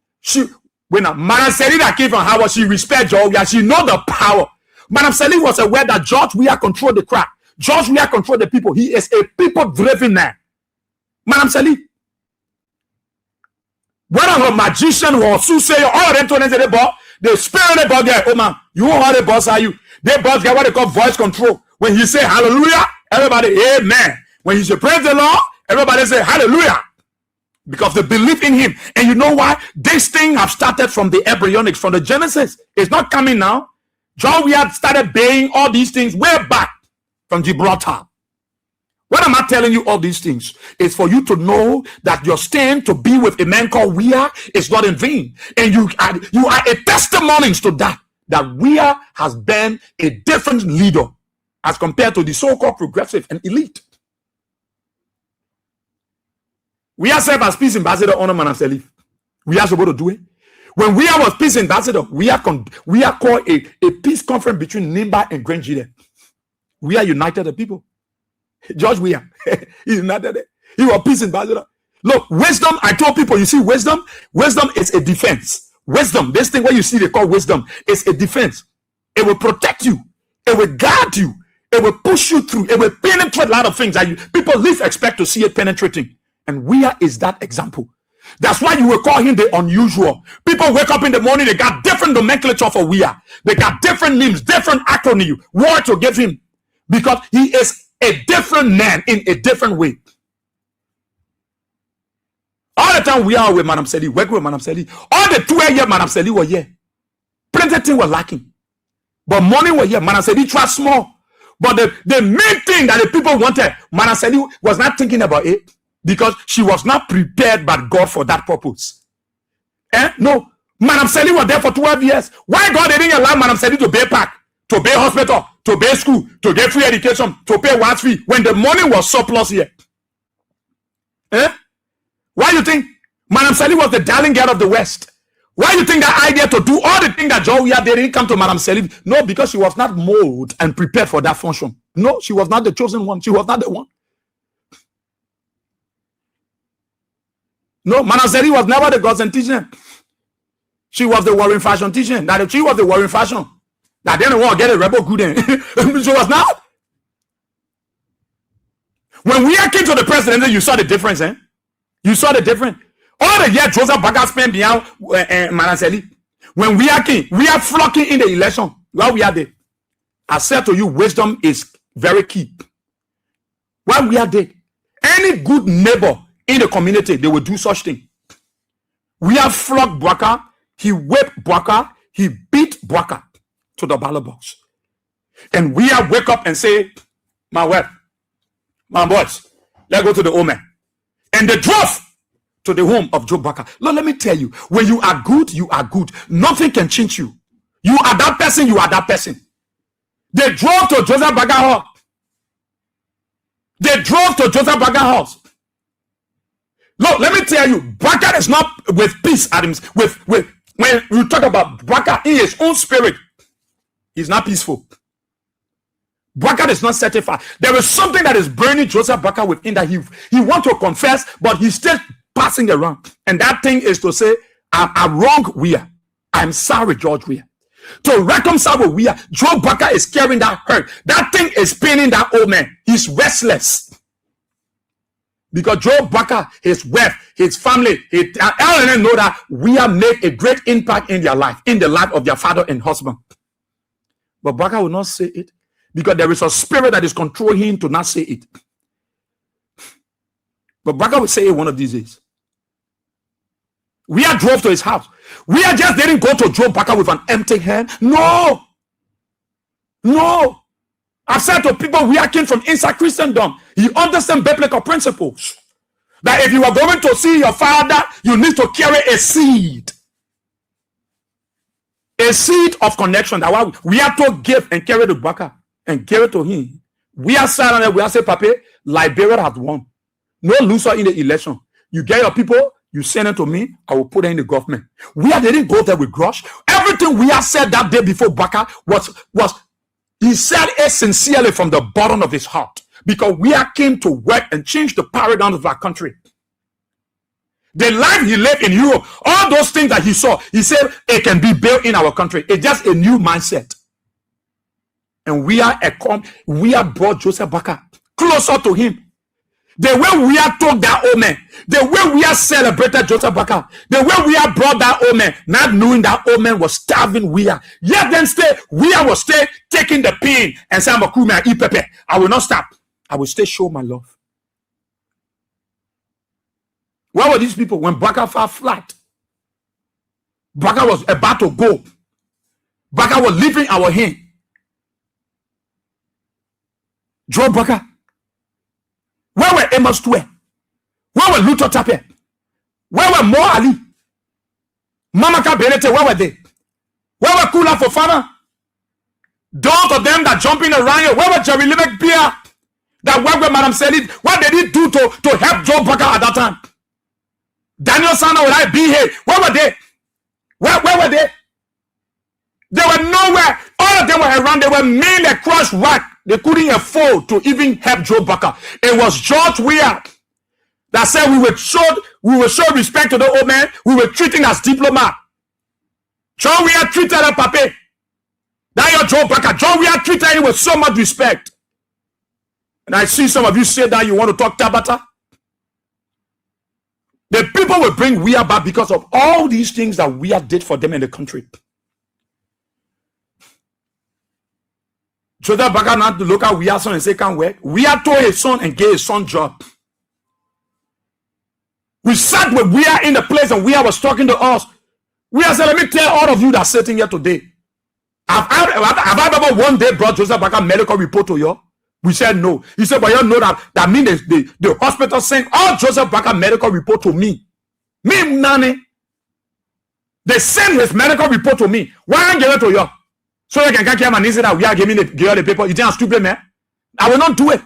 Madam Sally that came from Howard, she respect George Weah. She know the power. Madam Sally was aware that George Weah controlled the crowd. George Weah controlled the people. He is a people-driven man. Madam Sally, whether a magician or soothsayer, all of them told them the spirit about there. Oh man, you know how the boss are you? They boss get what they call voice control. When he say hallelujah, everybody amen. When he say praise the Lord, everybody say hallelujah. Because they believe in him. And you know why? This thing have started from the embryonics, from the Genesis. It's not coming now. John Weah started baying all these things way back from Gibraltar. What am I telling you all these things? It's for you to know that your stand to be with a man called Weah is not in vain. And you are a testimony to that Weah has been a different leader as compared to the so-called progressive and elite. Weah served as peace ambassador on Madam Sally. We are supposed to do it. When Weah was peace ambassador, Weah called a peace conference between Nimba and Grand Gide. Weah united the people. George Weah, he united it. He was peace ambassador. Look, wisdom, I told people, you see, wisdom is a defense. Wisdom, this thing what you see they call wisdom, is a defense. It will protect you. It will guard you. It will push you through. It will penetrate a lot of things that people least expect to see it penetrating. And Weah is that example. That's why you will call him the unusual. People wake up in the morning, they got different nomenclature for Weah. They got different names, different acronym, word to give him. Because he is a different man in a different way. All the time we are with Madam Sally, working with Madam Sally. All the 12 years Madam Sally were here. Plenty things were lacking. But money was here. Madam Sally tried small. But the main thing that the people wanted, Madam Sally was not thinking about it. Because she was not prepared by God for that purpose. No. Madam Sally was there for 12 years. Why God didn't allow Madam Sally to pay park, to pay hospital, to pay school, to get free education, to pay one fee when the money was surplus here? Why you think Madam Sally was the darling girl of the West? Why you think that idea to do all the things that John Weah didn't come to Madam Sally? No, because she was not molded and prepared for that function. No, she was not the chosen one. She was not the one. No, Madam Sally was never the gossentician. She was the warring fashion teacher. That she was the warring fashion. That didn't want to get a rebel good in. She was not. When we came to the presidency, you saw the difference, You saw the difference. All the year Joseph Baga spent beyond Madam Sally. When we are flocking in the election while we are there. I said to you, wisdom is very key. While we are there, any good neighbor in the community, they will do such thing. We have flogged Bwaka, he whipped Bwaka, he beat Bwaka to the ballot box. And we have wake up and say, my wife, my boys, let's go to the home. And they drove to the home of Joe Bwaka. Lord, let me tell you, when you are good, you are good. Nothing can change you. You are that person, you are that person. They drove to Joseph Bwaka house. They drove to Joseph Bwaka house. Look, let me tell you, Bwaka is not with peace at him. When you talk about Bwaka in his own spirit, he's not peaceful. Bwaka is not certified. There is something that is burning Joseph Bwaka within that he wants to confess, but he's still passing around. And that thing is to say, I'm wrong, Weah. I'm sorry, George Weah. To reconcile with Weah, Joe Bwaka is carrying that hurt. That thing is paining that old man. He's restless. Because Joe Bwaka, his wife, his family, Ellen know that Weah made a great impact in their life, in the life of their father and husband. But Bwaka will not say it because there is a spirit that is controlling him to not say it. But Bwaka will say it one of these days. Weah drove to his house. Weah just didn't go to Joe Bwaka with an empty hand. No. No. I've said to people, Weah came from inside Christendom. He understands biblical principles. That if you are going to see your father, you need to carry a seed. A seed of connection. That we have to give and carry the Bwaka and give it to him. We are silent. We are say, Papa, Liberia has won. No loser in the election. You get your people, you send it to me, I will put it in the government. We didn't go there with grudge. Everything we have said that day before Bwaka was he said it sincerely from the bottom of his heart. Because we came to work and change the paradigm of our country. The life he lived in Europe, all those things that he saw, he said it can be built in our country. It's just a new mindset. And we have brought Joseph Bwaka closer to him. The way we have told that old man, the way we have celebrated Joseph Bwaka, the way we have brought that old man, not knowing that old man was starving Weah. Yet then Weah was stay taking the pain and saying, I will not stop. I will stay show my love. Where were these people when Bwaka fell flat? Bwaka was about to go. Bwaka was leaving our hand. Joe Bwaka. Where were Amos Tue? Where were Luther Tape? Where were Mo Ali? Mamaka Benete, where were they? Where were Kula Fofana? Those of them that jumping around here, where were Jerry Limek Pierre? That worked with Madam Selid? What did he do to help Joe Bwaka at that time? Daniel Sana, would I be here? Where were they? Where were they? They were nowhere. All of them were around. They were mainly crushed rock. They couldn't afford to even help Joe Bwaka. It was George Weah that said we will show respect to the old man. We will treat him as diplomat. John Weah treated him, Papa. That your Joe Bwaka. John Weah treated him with so much respect. And I see some of you say that you want to talk Tabata. The people will bring Weah back because of all these things that Weah did for them in the country. Joseph Bwaka not to look at Weah's son and say, can't work. Weah told his son and gave his son job. We sat with Weah in the place and Weah was talking to us. Weah said, let me tell all of you that are sitting here today. Have I ever one day brought Joseph Bwaka medical report to you? We said no. He said, but you know that means the hospital sent all Joseph Bwaka medical report to me. Me, Nani. They sent his medical report to me. Why I give it to you? So you can come and say that we are giving the paper. You think I'm stupid, man? I will not do it.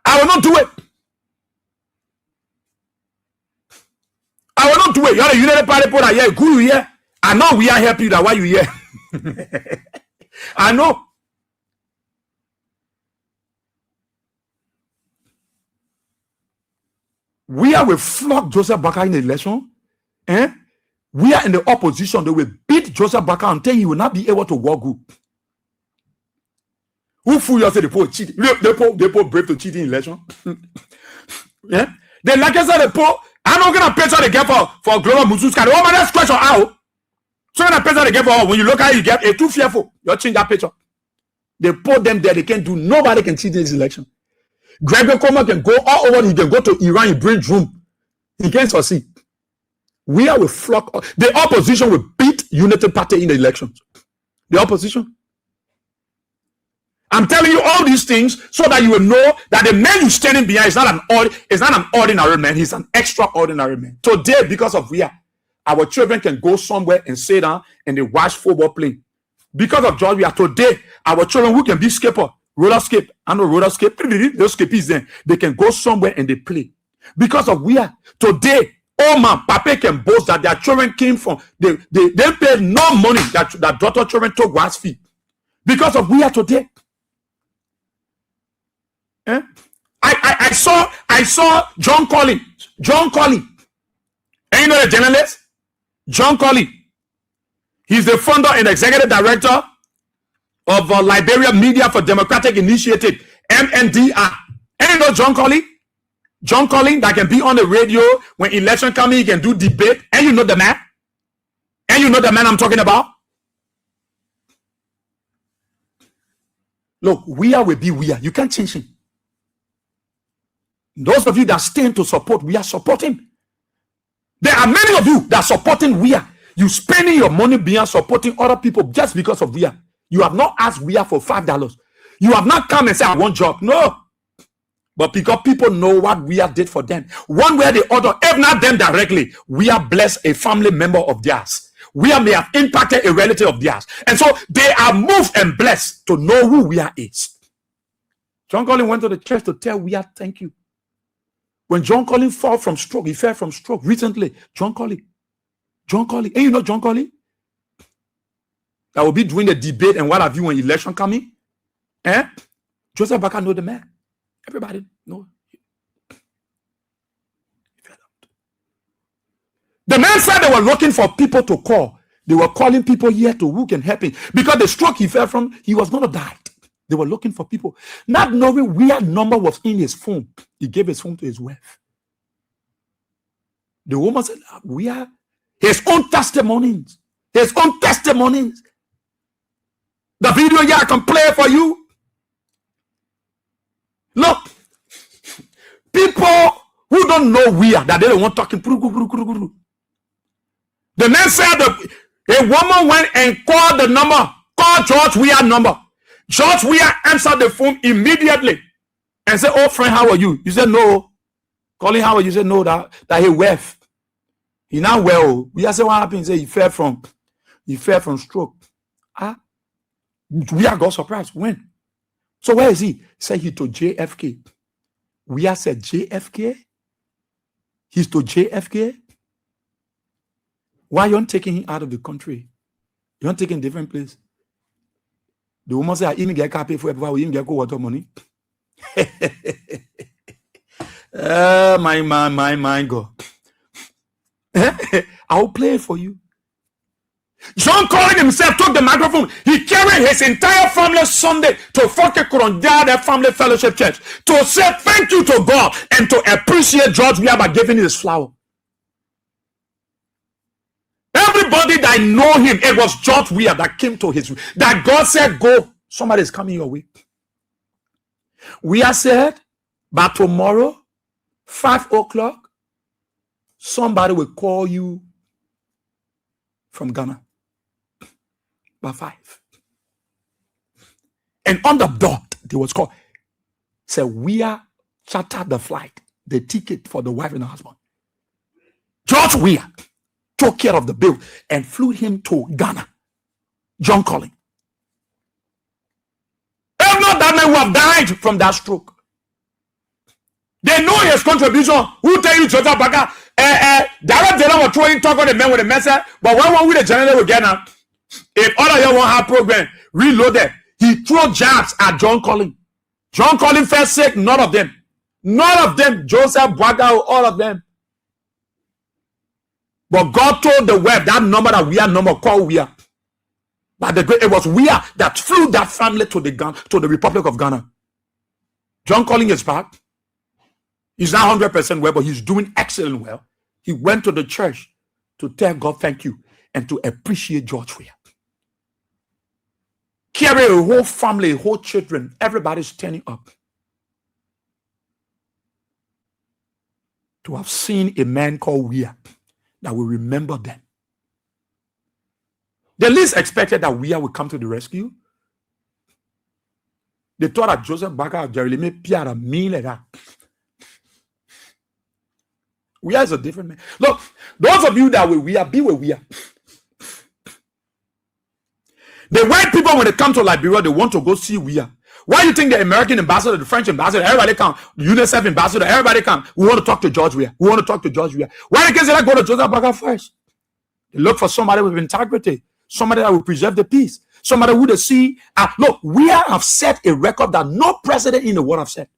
I will not do it. I will not do it. You're the party put that here. Good here. I know we are helping you. That why you here. I know. We are with flog Joseph Bwaka in the election. We are in the opposition. They will beat Joseph Bwaka until he will not be able to walk good. Who fool you say the poor cheat? The poor brave to cheat in election. Yeah. The like I said, the poor I'm not gonna picture they get for Global Muzuska. The woman that's question out. So gonna picture they get for when you look at it, you get a too fearful. You change that picture. They put them there, they can't do, nobody can cheat this election. Gregory Comer can go all over, he can go to Iran, he brings room. He can't succeed. We are with flock. The opposition will beat United Party in the elections. The opposition. I'm telling you all these things so that you will know that the man you're standing behind is not an ordinary man, he's an extraordinary man. Today, because of Weah, our children can go somewhere and sit down and they watch football playing. Because of George Weah, today, our children who can be skipper, roller skate, I know roller skate, those skapies then, they can go somewhere and they play. Because of Weah, today, oh man, Papa can boast that their children came from, they paid no money that daughter children took grass feed. Because of Weah today. Eh? I saw John Collins. And you know the journalist? John Collins. He's the founder and executive director of Liberia Media for Democratic Initiative, MNDI. And you know John Collins? John Collins that can be on the radio when election coming, he can do debate. And you know the man? And you know the man I'm talking about? Look, Weah will be Weah. You can't change him. Those of you that stand to support Weah, support him. There are many of you that are supporting Weah. You spending your money behind supporting other people just because of Weah. You have not asked Weah for $5. You have not come and said, I want job. No. But because people know what Weah did for them, one way or the other, if not them directly, Weah blessed a family member of theirs. Weah may have impacted a relative of theirs. And so they are moved and blessed to know who Weah is. John Collins went to the church to tell Weah, thank you. When John Collins fell from stroke recently. John Collins. And you know John Collins? That will be doing the debate and what have you when election coming. Eh? Joseph Baka know the man. Everybody know. The man said they were looking for people to call. They were calling people here to who can help him. Because the stroke he fell from, he was going to die. They were looking for people. Not knowing Weah number was in his phone. He gave his phone to his wife. The woman said, Weah, his own testimonies. His own testimonies. The video here I can play for you. Look, people who don't know Weah, that they don't want talking. The man said that a woman went and called the number, called George Weah number. George Weah answered the phone immediately and said, oh friend, how are you? You said no. Calling how are you? You said no, that he left. He now well. Weah said what happened? He said he fell from stroke. Weah got surprised. When? So where is he? He said he to JFK. Weah said JFK? He's to JFK? Why you not taking him out of the country? You not taking different place? The woman said, I even get car pay for everybody, we even get go water money. My God. I'll play it for you. John Collins himself took the microphone. He carried his entire family Sunday to their family fellowship church to say thank you to God and to appreciate George Weah by giving his flower. Everybody that know him, it was George Weah that came to his, that God said, go, somebody is coming your way. Weah said, by tomorrow, 5 o'clock, somebody will call you from Ghana. By 5. And on the dot, they was called. Said, Weah chartered the flight, the ticket for the wife and the husband. George Weah took care of the bill and flew him to Ghana. John Collins. If not, that man would have died from that stroke. They know his contribution. Who tell you Joseph Baka? Direct they don't throwing talk on the man with the message, but when we the general will get now. If all of you want have program reloaded, he threw jabs at John Collins. John Collins fell sick, none of them. None of them, Joseph Baka, all of them. But God told the web that number that Weah number called Weah. But it was Weah that flew that family to the Republic of Ghana. John Collins is back. He's not 100% well, but he's doing excellent well. He went to the church to tell God thank you and to appreciate George Weah. Carry a whole family, a whole children, everybody's standing up to have seen a man called Weah that will remember them. They least expected that Weah would come to the rescue. They thought that Joseph Baka Jerry made Pierre mean like that. Weah is a different man. Look, those of you that will Weah, be with Weah. The white people, when they come to Liberia, they want to go see Weah. Why do you think the American ambassador, the French ambassador, everybody come, the UNICEF ambassador, everybody come? We want to talk to George Weah. We want to talk to George Weah. Why they can't say, go to Joseph Baka first? They look for somebody with integrity, somebody that will preserve the peace, somebody who they see. Look, Weah have set a record that no president in the world have set.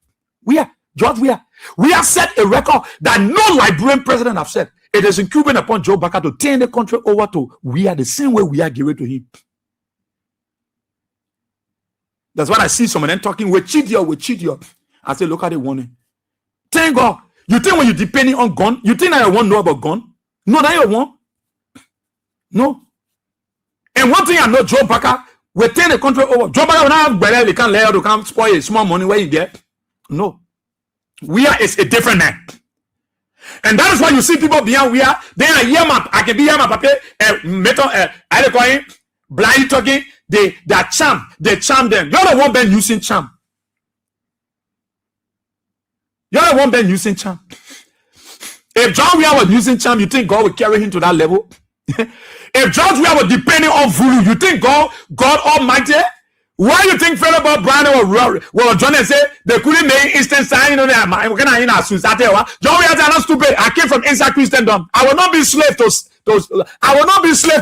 George Weah. Weah set a record that no Liberian president have set. It is incumbent upon Joe Baka to turn the country over to Weah the same way Weah gave it to him. That's why I see some of them talking, we cheat you. I say, look at the warning. Thank God. You think when you're depending on gun, you think that you won't know about gun? No, that you won't. No. And one thing I know, Joe Baka will turn the country over. Joe Baka will not have better, they can't lay out, they can't spoil small money where you get. No. Weah is a different man. And that is why you see people behind Weah. Then I can be here, my papa, metal, I call him, blind talking. They charm them. You're the one been using charm. You're the one been using charm. If John Weah was using charm, you think God would carry him to that level? If George Weah was depending on voodoo, you think God Almighty? Why you think Philip Brown was John and say they couldn't make instant sign? You know, John Weah is not stupid. I came from inside Christendom. I will not be slave to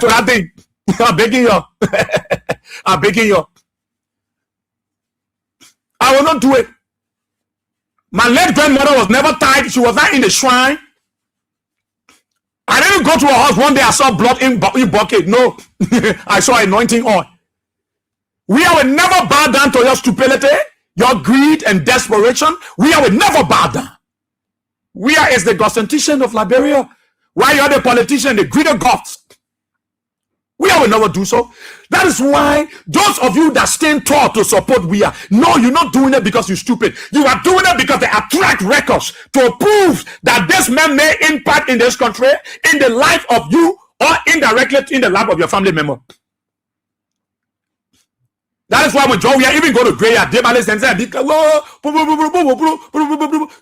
that thing. I'm begging you. I'm begging you. I will not do it. My late grandmother was never tied. She was not in the shrine. I didn't go to her house one day. I saw blood in bucket. No. I saw anointing oil. We will never bow down to your stupidity, your greed and desperation. We will never bow down. Weah is the gossentician of Liberia. Why you're the politician, the greedy gods. Weah will never do so. That is why those of you that stand tall to support Weah, no, you're not doing it because you're stupid. You are doing it because they attract records to prove that this man may impact in this country, in the life of you, or indirectly in the life of your family member. That is why when John Weah even go to graveyard,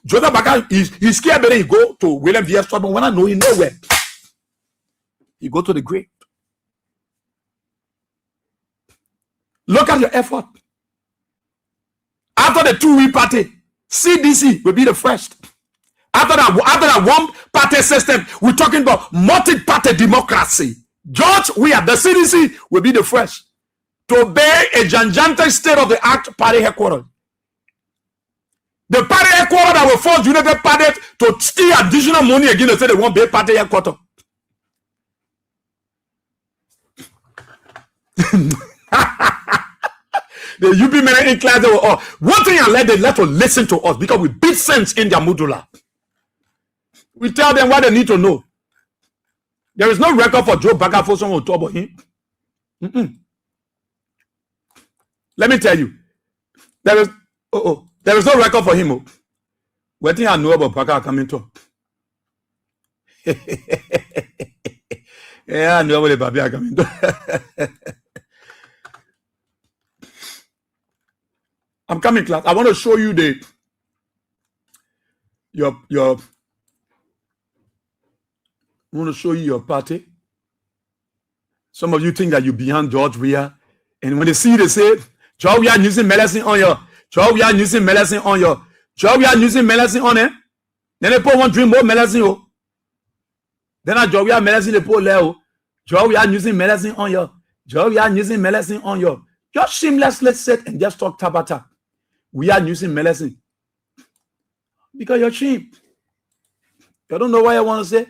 Joseph Baka, he's scared better he go to William V.S. Trouble when I know he nowhere. He go to the grave. Look at your effort. After the two-week party, CDC will be the first. After that one-party system, we're talking about multi-party democracy. George Weah, the CDC, will be the first to obey a gigantic state-of-the-art party headquarters. The party headquarters that will force United Party to steal additional money again to say they won't be party headquarters. The UP men in class, they were all. One thing I let them to listen to us because we beat sense in their modula. We tell them what they need to know. There is no record for Joe Baka for someone to talk about him. Let me tell you, there is no record for him. What thing I know about Baka coming to? Yeah, I know about the baby coming to. I'm coming, class. I want to show you I want to show you your party. Some of you think that you're behind George Weah, and when they see, they say, George Weah using medicine on you. George Weah using medicine on you. George Weah using medicine on it. Then they put one drink more medicine. Then I George Weah medicine they put there. George Weah using medicine on you. George Weah using medicine on you. Just shameless, let's sit and just talk tabata. We are using medicine because you're cheap. You don't know what I want to say.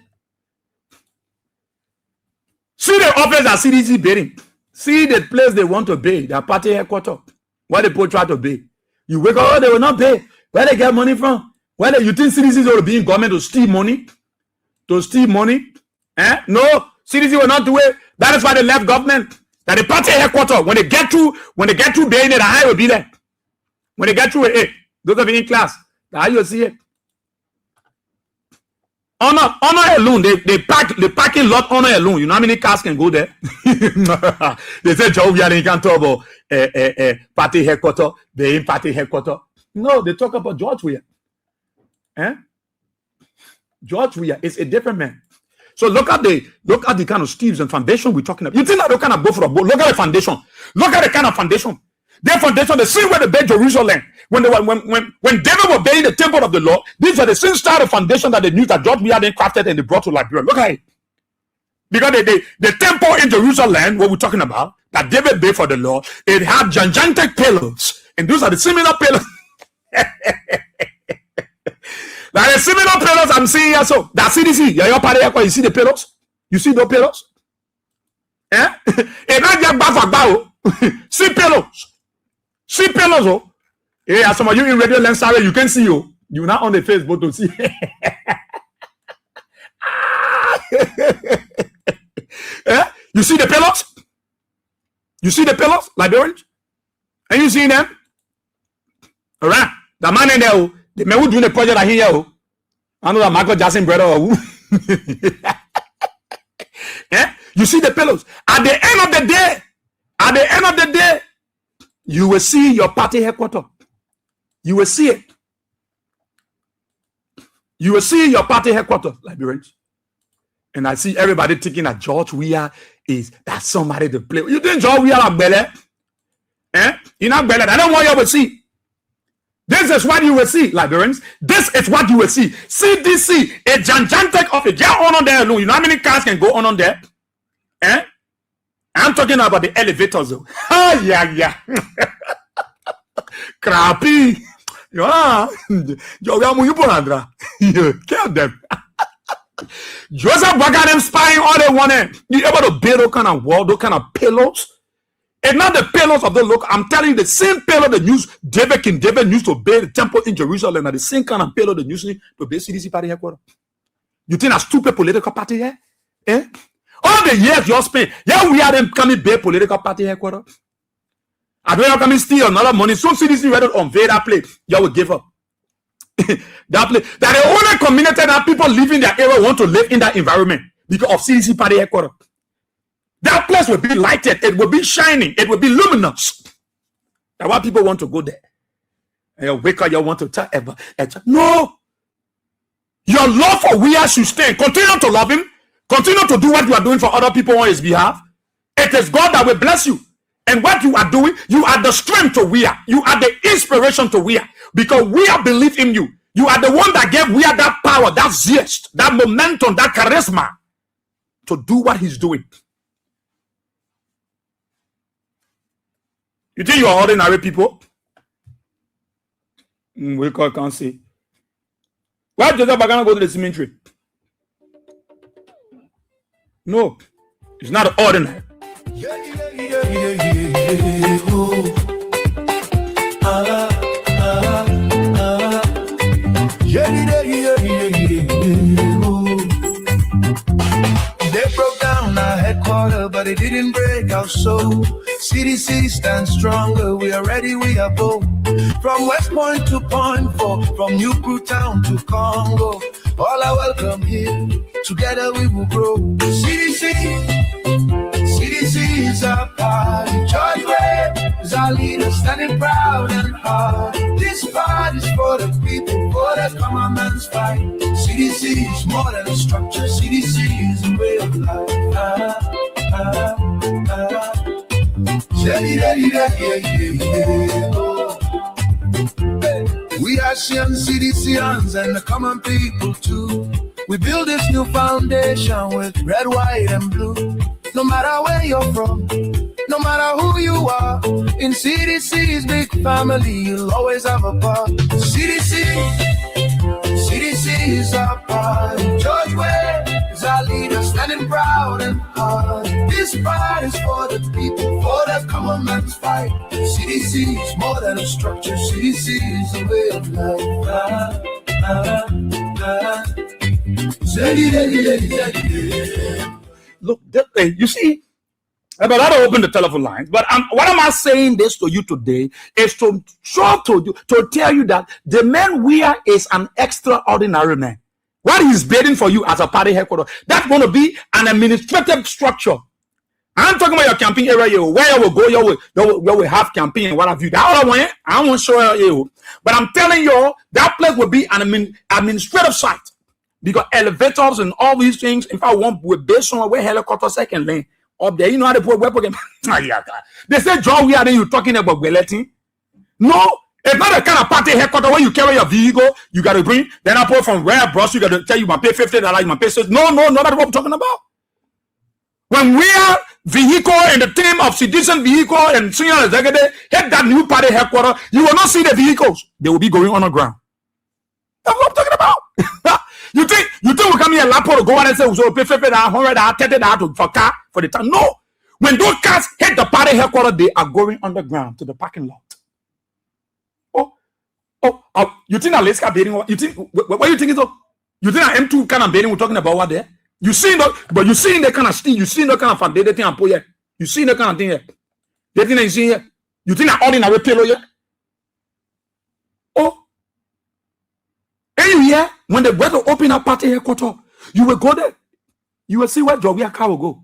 See the office that CDC bidding. See the place they want to pay. Their party headquarters. What they put try to pay. You wake up, they will not pay. Where they get money from? You think CDC is going to be in government to steal money? to steal money. No, CDC will not do it. That is why they left government. That the party headquarters, when they get through being it, the high will be there. When they get through it, those of you in class, the high you'll see it. Honor alone, they pack the parking lot honor alone. You know how many cars can go there? They say Joe, we can't talk about party headquarters, the party headquarters. No, they talk about George Weah. George Weah is a different man. So look at the kind of steves and foundation we're talking about. You think that they kind of go for a boat? Look at the foundation. Look at the kind of foundation. Their foundation, the same way they built Jerusalem. When David was building the temple of the Lord, these are the same style of foundation that they knew that George Weah then crafted and they brought to Liberia. Look at it. Because the temple in Jerusalem, what we're talking about, that David built for the Lord, it had gigantic pillars. And those are the similar pillars. Like the similar pillars I'm seeing here. So that CDC, your party, you see the pillars? You see those pillars? It's not just back. See pillars. See pillars, oh. Yeah, some of you in radio lens, you can see you. You're not on the Facebook to see. You see the pillars? You see the pillars, Liberians? And you see them? All right. The man in there, the man who doing the project here, I know that Michael Jackson brother. You see the pillars. At the end of the day, you will see your party headquarters. You will see it. You will see your party headquarters, Liberians. And I see everybody thinking that George Weah is that somebody to play. You think George Weah like Bele? You're not Bele. I don't want you to see. This is what you will see, Liberians. This is what you will see. CDC, a gigantic office. Get on there alone. You know how many cars can go on there? I'm talking about the elevators, though. Yeah. Crappy. Kill them. Joseph Baga them spying all they wanted. You able to build those kind of wall, those kind of pillars? It's not the pillars of the look. I'm telling you, the same pillar that King David used to build the temple in Jerusalem, and the same kind of pillar that used to build CDC party headquarters. You think a stupid political party here? All the years you spent, we are them coming build political party headquarters. I don't know coming steal another money. So CDC ready to unveil that place. You will give up. That place. That the only community that people live in their area want to live in that environment because of CDC party headquarters. That place will be lighted. It will be shining. It will be luminous. That's why people want to go there. And you wake up, you want to tell ever. No. Your love for Weah should stay. Continue to love him. Continue to do what you are doing for other people on his behalf. It is God that will bless you. And what you are doing, you are the strength to Weah. You are the inspiration to Weah. Because Weah believe in you. You are the one that gave Weah that power, that zest, that momentum, that charisma to do what he's doing. You think you are ordinary people? We can't see. Why Joseph Bagana go to the cemetery? No, it's not ordinary. They broke down our headquarters, but it didn't break our soul. CDC stands stronger, we are ready, we are bold. From West Point to Point 4, from New Town to Congo, all are welcome here, together we will grow. CDC is our party, George Weah is our leader, standing proud and hard. This fight is for the people, for the common man's fight. CDC is more than a structure, CDC is a way of life. We are Shian CDCians and the common people too. We build this new foundation with red, white, and blue. No matter where you're from, no matter who you are, in CDC's big family, you'll always have a part. CDC is our party. George Weah is our leader, standing proud and hard. This fight is for the people, for the common man's fight. CDC is more than a structure, CDC is a way of life. Look, you see, but I don't open the telephone lines. But what am I saying this to you today is to show to you, to tell you that the man Weah is an extraordinary man. What he's bidding for you as a party headquarters, that's going to be an administrative structure. I'm talking about your campaign area, where you will go, you will have campaign and what have you. That I won't show you. But I'm telling you, that place will be an administrative site. Because elevators and all these things, in fact, one with based on where helicopters can land up there. You know how they put weapon. They say, John, we are then you talking about Welleting. No, it's not a kind of party headquarters where you carry your vehicle, you got to bring, then I put from where bros, you got to tell you, pay $50, you pay $6. No, that's what I'm talking about. When we are vehicle and the team of citizen vehicle and senior executive hit that new party headquarters, you will not see the vehicles. They will be going on the ground. That's what I'm talking about. You think we come here Lapo to go out and say so pay $50, $100, $30 for car for the time? No. When those cars hit the party headquarters, they are going underground to the parking lot. You think that let's building? You think what you think is up? You think that M2 kind of building we're talking about what there? You seen that, but you seen that kind of steel, you seen that kind of foundation thing and put here. You seen that kind of thing here. The thing that you see here. You think that ordinary pillow here? And you hear when they went to open a party headquarters, you will go there. You will see where Weah car will go.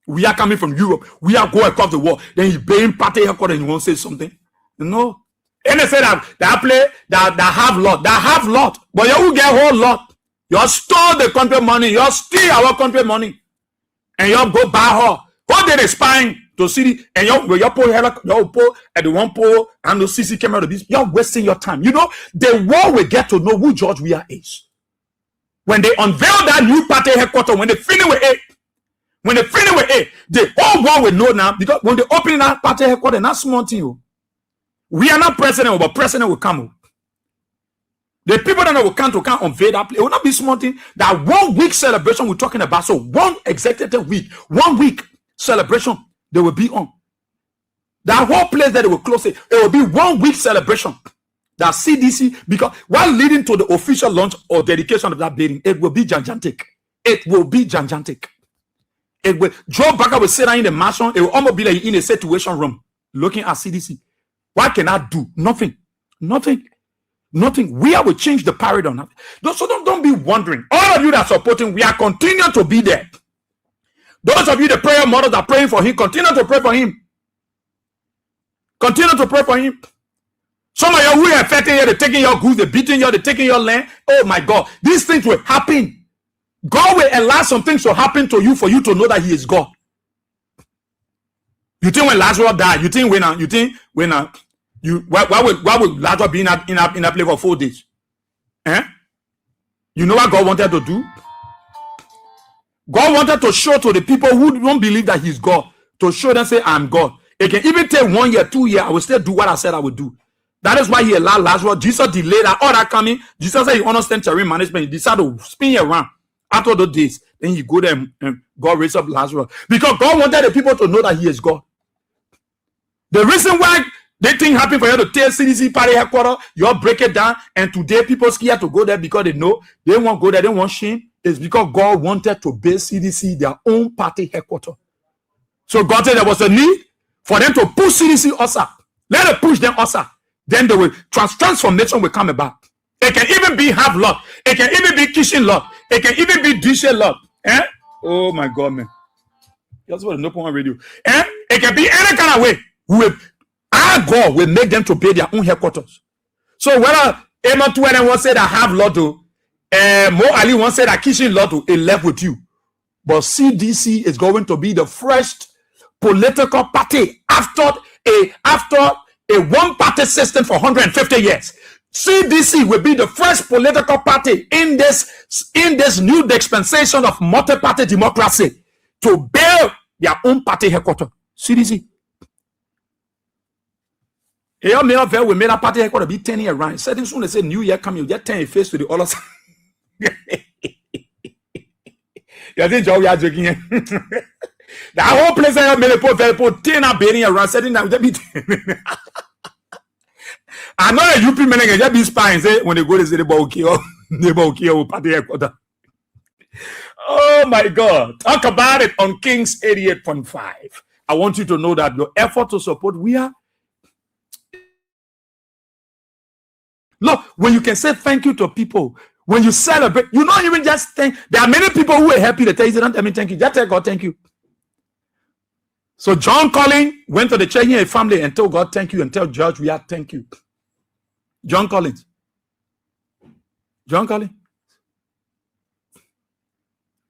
We are coming from Europe. We are going across the wall. Then you paying party headquarters and you won't say something. No. And they say that play that have lot. But you will get whole lot. You stole the country money. You steal our country money. And you go buy her. What did they spying to city? And you pull at the one pole and the CC camera to this. You're wasting your time. You know, the world will get to know who George Weah is. When they unveil that new party headquarters, when they finish with it, the whole world will know now. Because when they open that party headquarters, not small thing. We are not president, but president will come. The people that will come to unveil that place, it will not be small thing. That 1 week celebration we're talking about. So one executive week, 1 week celebration they will be on. That whole place that they will close it will be 1 week celebration. That CDC, because while leading to the official launch or dedication of that building, it will be gigantic. It will be gigantic. It will. Joe Baker will sit down in the mansion. It will almost be like in a situation room looking at CDC. What can I do? Nothing. We will change the paradigm. So don't be wondering. All of you that are supporting, we are continuing to be there. Those of you, the prayer models are praying for him, continue to pray for him. Continue to pray for him. Some of you who are affecting you, they're taking your goods, they're beating you, they're taking your land. Oh my God, these things will happen. God will allow some things to happen to you for you to know that he is God. You think when Lazarus died, why would Lazarus be in a place for 4 days? You know what God wanted to do? God wanted to show to the people who don't believe that he's God, to show them, say, I'm God. It can even take 1 year, 2 years, I will still do what I said I would do. That is why he allowed Lazarus. Jesus delayed that, all that coming. Jesus said he understands terrain management. He decided to spin around after those days. Then he go there and God raised up Lazarus. Because God wanted the people to know that he is God. The reason why they think happen for you to tell CDC party headquarters, you all break it down, and today people scared to go there because they know they won't go there, they won't shame. It's because God wanted to build CDC their own party headquarters. So God said there was a need for them to push CDC also. Let it push them also. Then they will transformation will come about. It can even be half lot. It can even be kitchen lot. It can even be dish lot. Oh my God, man. That's what no point radio. It can be any kind of way. Our God will make them to pay their own headquarters. So whether Emma Twenen once said I have lot, Mo Ali once said that kitchen lot, it left with you. But CDC is going to be the first political party after a one-party system for 150 years. CDC will be the first political party in this new dispensation of multi-party democracy to build their own party headquarters. CDC. Here, we made a party headquarters be 10 years around. Certain soon they say New Year coming, you just turn your face to the other side. You think we are joking here? The whole place I made a put 10 up around, setting down. I know a UP men just be spying. Say when they go to say the Bokio, party headquarters. Oh my God. Talk about it on Kings 88.5. I want you to know that your effort to support Weah. Look, when you can say thank you to people, when you celebrate, you don't even just thank. There are many people who are happy to tell you, don't tell me thank you. Just tell God thank you. So John Collins went to the church in a family and told God thank you and tell Judge Weah thank you. John Collins.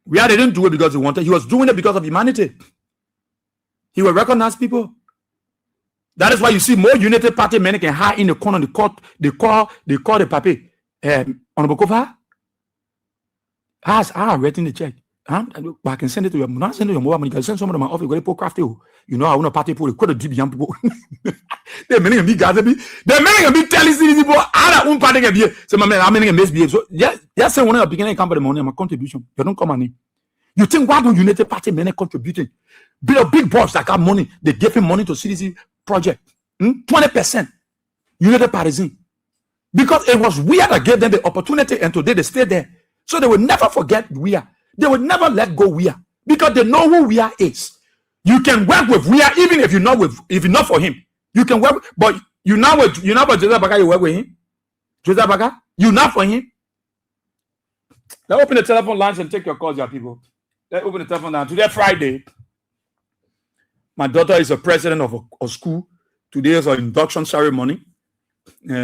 Weah didn't do it because he wanted. He was doing it because of humanity. He will recognize people. That is why you see more United Party men can hide in the corner. They call the papi. Honorable Kofa. I read in the check. But I can send it to you. I'm not sending you more money. You can send someone to my office. Go to crafty. You know, I want to party for the quite a deep young people. They're many of me guys. They're many of me telling these people. I don't party can be. So my man, I'm many misbehave. So yeah, say one of the beginning come by the money. My contribution. You don't come money. You think why do United Party men contributing? Big boss that got money. They gave him money to CDC project. 20%. United Party. Because it was Weah that gave them the opportunity, and today they stay there. So they will never forget Weah. They will never let go Weah because they know who Weah is. You can work with Weah even if you're not for him. You can work, but you're not with Joseph Baga. You work with him, Joseph Baga. You're not for him. Let's open the telephone lines and take your calls, your people. Let's open the telephone line. Today, Friday. My daughter is a president of a school. Today is her induction ceremony.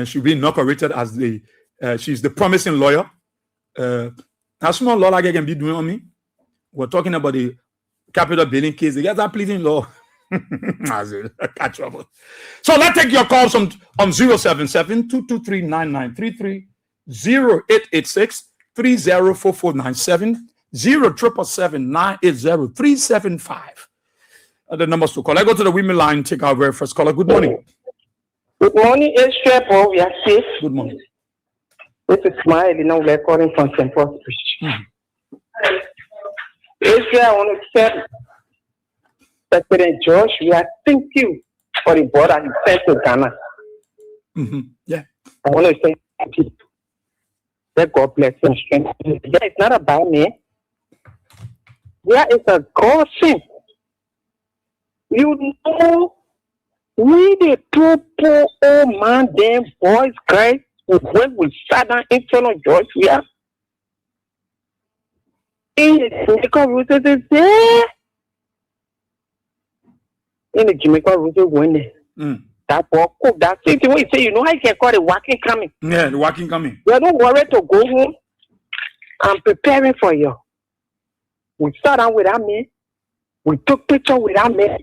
She'll be inaugurated as she's the promising lawyer. How small law like I can be doing on me? We're talking about the capital building case. The guys are pleading law. Catch trouble. So let's take your calls on 077-223-9933, 0886-304497, 077-980-375. The numbers to call. I go to the women line, take our very first caller. Good morning. Good morning, Israel. We are safe. Good morning. This is Smile. Now we're calling from St. Paul's. Israel, I want to tell President George, we are thank you for the border he sent to Ghana. Yeah. I want to say thank you. Let God bless and strengthen you. Yeah, it's not about me. Yeah, it's a God thing. You know, we the two poor old man, them boys, Christ, when we sat down in front of George, we are in the Jamaica route, in the Jamaica route, when that walk, that thing, you say, you know how you can call the walking coming. Yeah, the walking coming. We are not worried to go home. I'm preparing for you. We sat down with our man. We took picture with our man.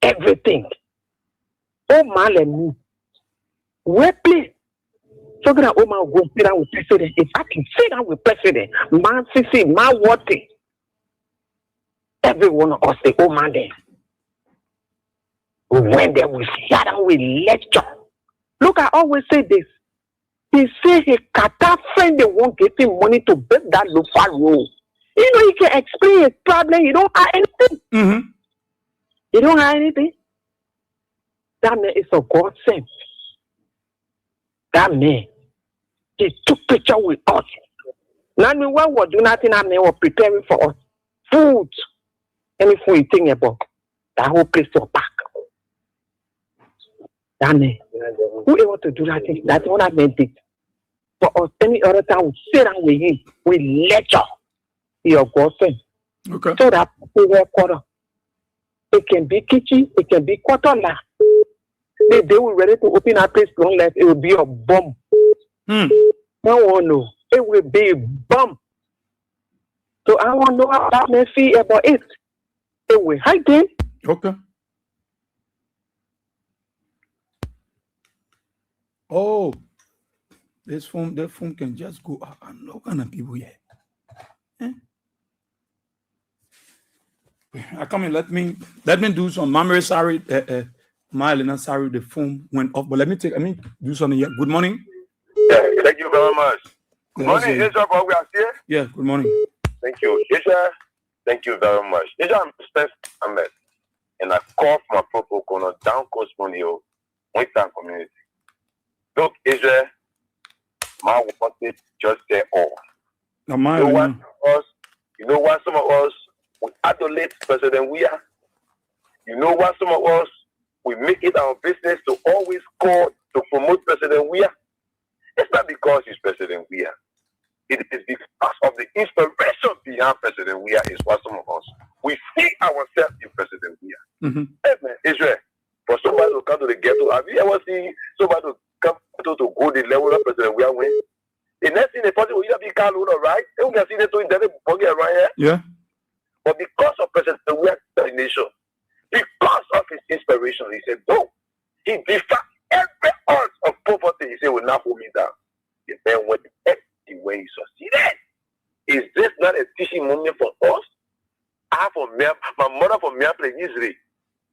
Everything. Oh man, let me. We play. So that oh man go sit down with president. If I can sit down with president, man, CC, man, what thing? Every one of us say, oh man, then. We went there, we sat down, we lecture. Look, I always say this. He say he can't friend they won't give him money to build that local road. You know, he can explain his problem. You don't have anything. You don't have anything. That man is a God sent. That man, he took picture with us. Now, when we do nothing, that man was preparing for us. Food. Any food you think about, that whole place was back. That man, who able to do that thing? That's what that man did. For us, any other time, we sit down with him, we lecture. Your God sent. Okay. So that we quarter. It can be kitchen, it can be quarter now. They were ready to open our place long left, it will be a bomb. No one know. It will be a bomb. So I want to know how that may feel about it. It will hide them. Okay. Oh, that phone can just go up and no kind of people here. I come in, let me do some memory. Sorry, sorry, the phone went off. But let me do something here. Good morning. Yeah, thank you very much. Good morning, Israel. We are here. Yeah, good morning. Thank you, Israel. Thank you very much. Israel, I'm Steph Ahmed, and I call for my propos on a down coast money, Western community. Look, Israel, my wanted just get off. No one of us You know why some of us we adulate President Weah? You know why some of us we make it our business to always call to promote President Weah? It's not because he's President Weah. It is because of the inspiration behind President Weah is what some of us we see ourselves in President Weah. Mm-hmm. Hey man, Israel, for somebody to come to the ghetto, have you ever seen somebody to come to go the level of President Weah win? The next thing the person will either be called right? They will see the two in the buggy around here. Yeah. But because of President Weah's determination, because of his inspiration, he said, no, he defied every odds of poverty. He said, will not hold me down. And then when he succeeded, is this not a teaching moment for us? My mother from Miaple, Israel.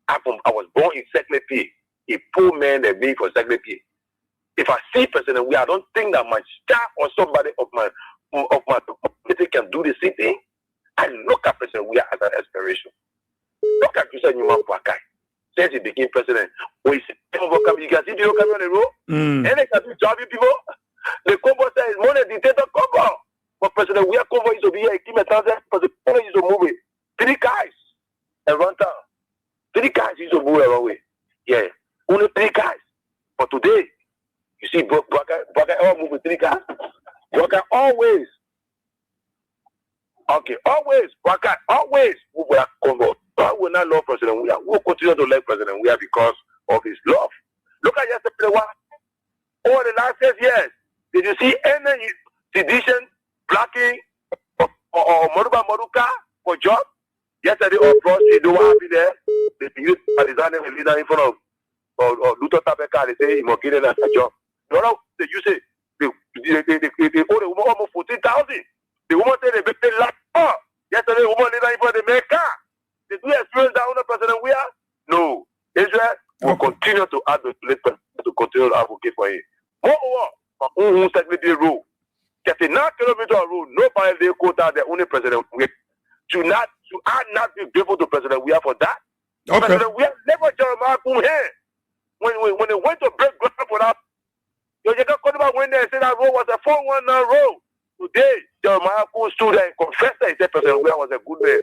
I was born in Seklepi, a poor man that made for Seklepi. If I see President Weah, I don't think that my staff or somebody of my community can do the same thing. I look at President Weah as an inspiration. Look at Christian Newman Kwakai. Since he became president, you can see people coming on the road, and they can do job people. The Congo says more than dictator Congo. But President Weah Congo used to be here, he came a thousand, but the Congo used to move it. 3 guys around town. 3 guys used to move around way. Yeah, only 3 guys. But today, you see, Baka all move with 3 guys. Baka always. Okay, always. Baka always move with Congo. I will not love President Weah. We will continue to love President Weah because of his love. Look at yesterday. Over the last 6 years, did you see any sedition, blacking, or Moruka for job? Yesterday, all pros, they don't have it there. They use partisan and leader in front of Luther Tabeka. They say, he's getting a job. You know, they use it. They owe the woman almost 14,000. The woman said they pay last yesterday, the woman leader in front of the maker. Did we experience that under President Weah? No. Israel will continue to advocate to continue to advocate for him. Moreover, technically rule. 39 kilometers of road, nobody they quote out the only President Weah. Should I not be grateful to President Weah for that? Okay. President Weah never Jeremiah come here. When they went to break ground for that, you can talk about when they said that road was a 419 road. Today, Jeremiah stood there and confessed that he said President Weah was a good man.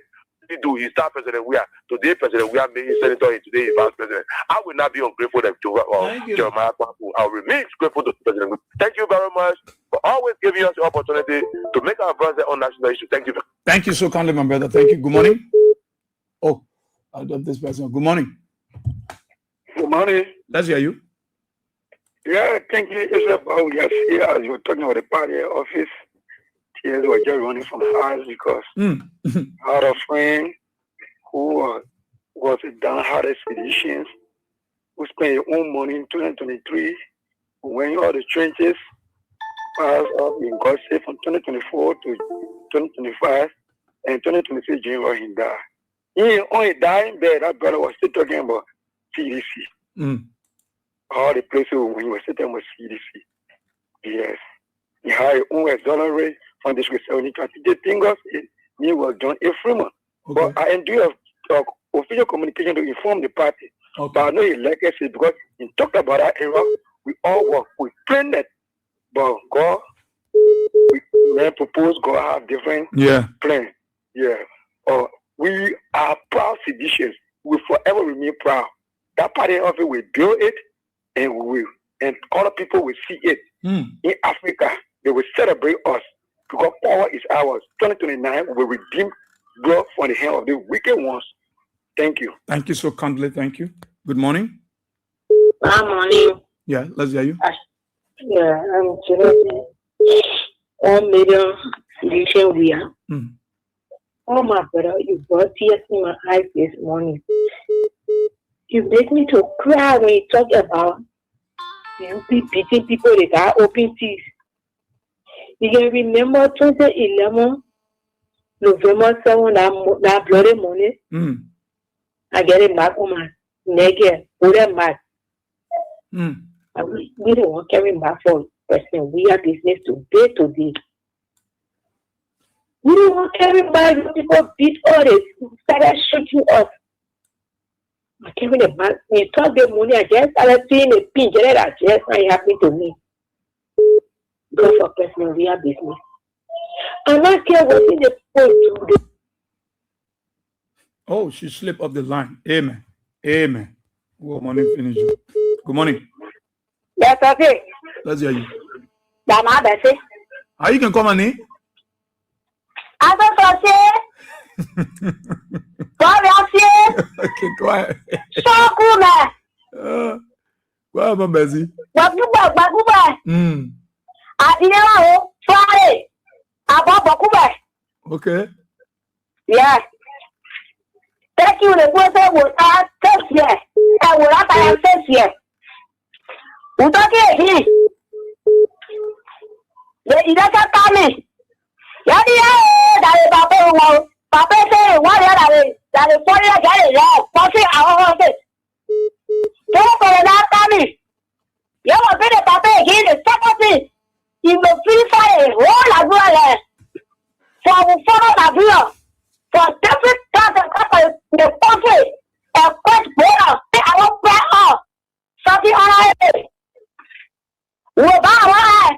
He started President Weah. Today, President Weah made him senator, and today he's vice president. I will not be ungrateful to Jeremiah. I will remain grateful to President Weah. Thank you very much for always giving us the opportunity to make our voices on national issues. Thank you. Thank you so kindly, my brother. Thank you. Good morning. Oh, I got this person. Good morning. Good morning. Let's hear you. Yeah, thank you. It's about yesterday as you were talking about the party office. Tears were just running from the eyes because I had a friend who was a downhearted physician who spent his own money in 2023 when all the trenches passed up in Gossip from 2024 to 2025 and 2026 January he died. He only died in bed. That brother was still talking about CDC. All the places when he was sitting was CDC. Yes. He had his own exonerate from this when he continued fingers, he was John A. Freeman. Okay. But I enjoy official communication to inform the party. Okay. But I know he like it because he talked about that era. We all work, we planned it. But God, we propose God have different plans. Yeah. We are proud citizens. We forever remain proud. That party of it, we build it and we will. And other people will see it. In Africa, they will celebrate us. Because power is ours. 2029 will redeem God from the hand of the wicked ones. Thank you. Thank you so kindly. Thank you. Good morning. Good morning. Yeah, let's hear you. Yeah, I'm Jeremy. 1 million Physician Weah. Oh, my brother, you brought tears in my eyes this morning. You make me to cry when you talk about you beating people that got open teeth. You can remember 2011, November 7, that bloody money. I get it back on my neck here, put it back. We don't want carrying back for person. We have business to pay today. We don't want carry back. People beat all this, started shooting us. I carry the back. When you talk the money, I just started seeing a pin. That just not happening to me. Go for personal, we have business. I'm not care what in the point. Oh, she slipped off the line. Amen. Amen. Good morning, finish. Good morning. That's okay. Let's hear you. That's my best. How you can come on in? I don't say. Okay, go ahead. So cool, man. Well, I'm busy. Bakuba. I didn't know. Friday. About Bakuba. Okay. Yeah. Thank you. The person will start this year. I will not have this year. We don't get it. The election coming. That is Papa. Papa say, what that is 40 years old. Passing our office. Don't go that coming. You will be the Papa again. The second thing. You will feel fire. All I do for follow the view. For different types of the country. A quick border. I won't play off. Something on it. We buy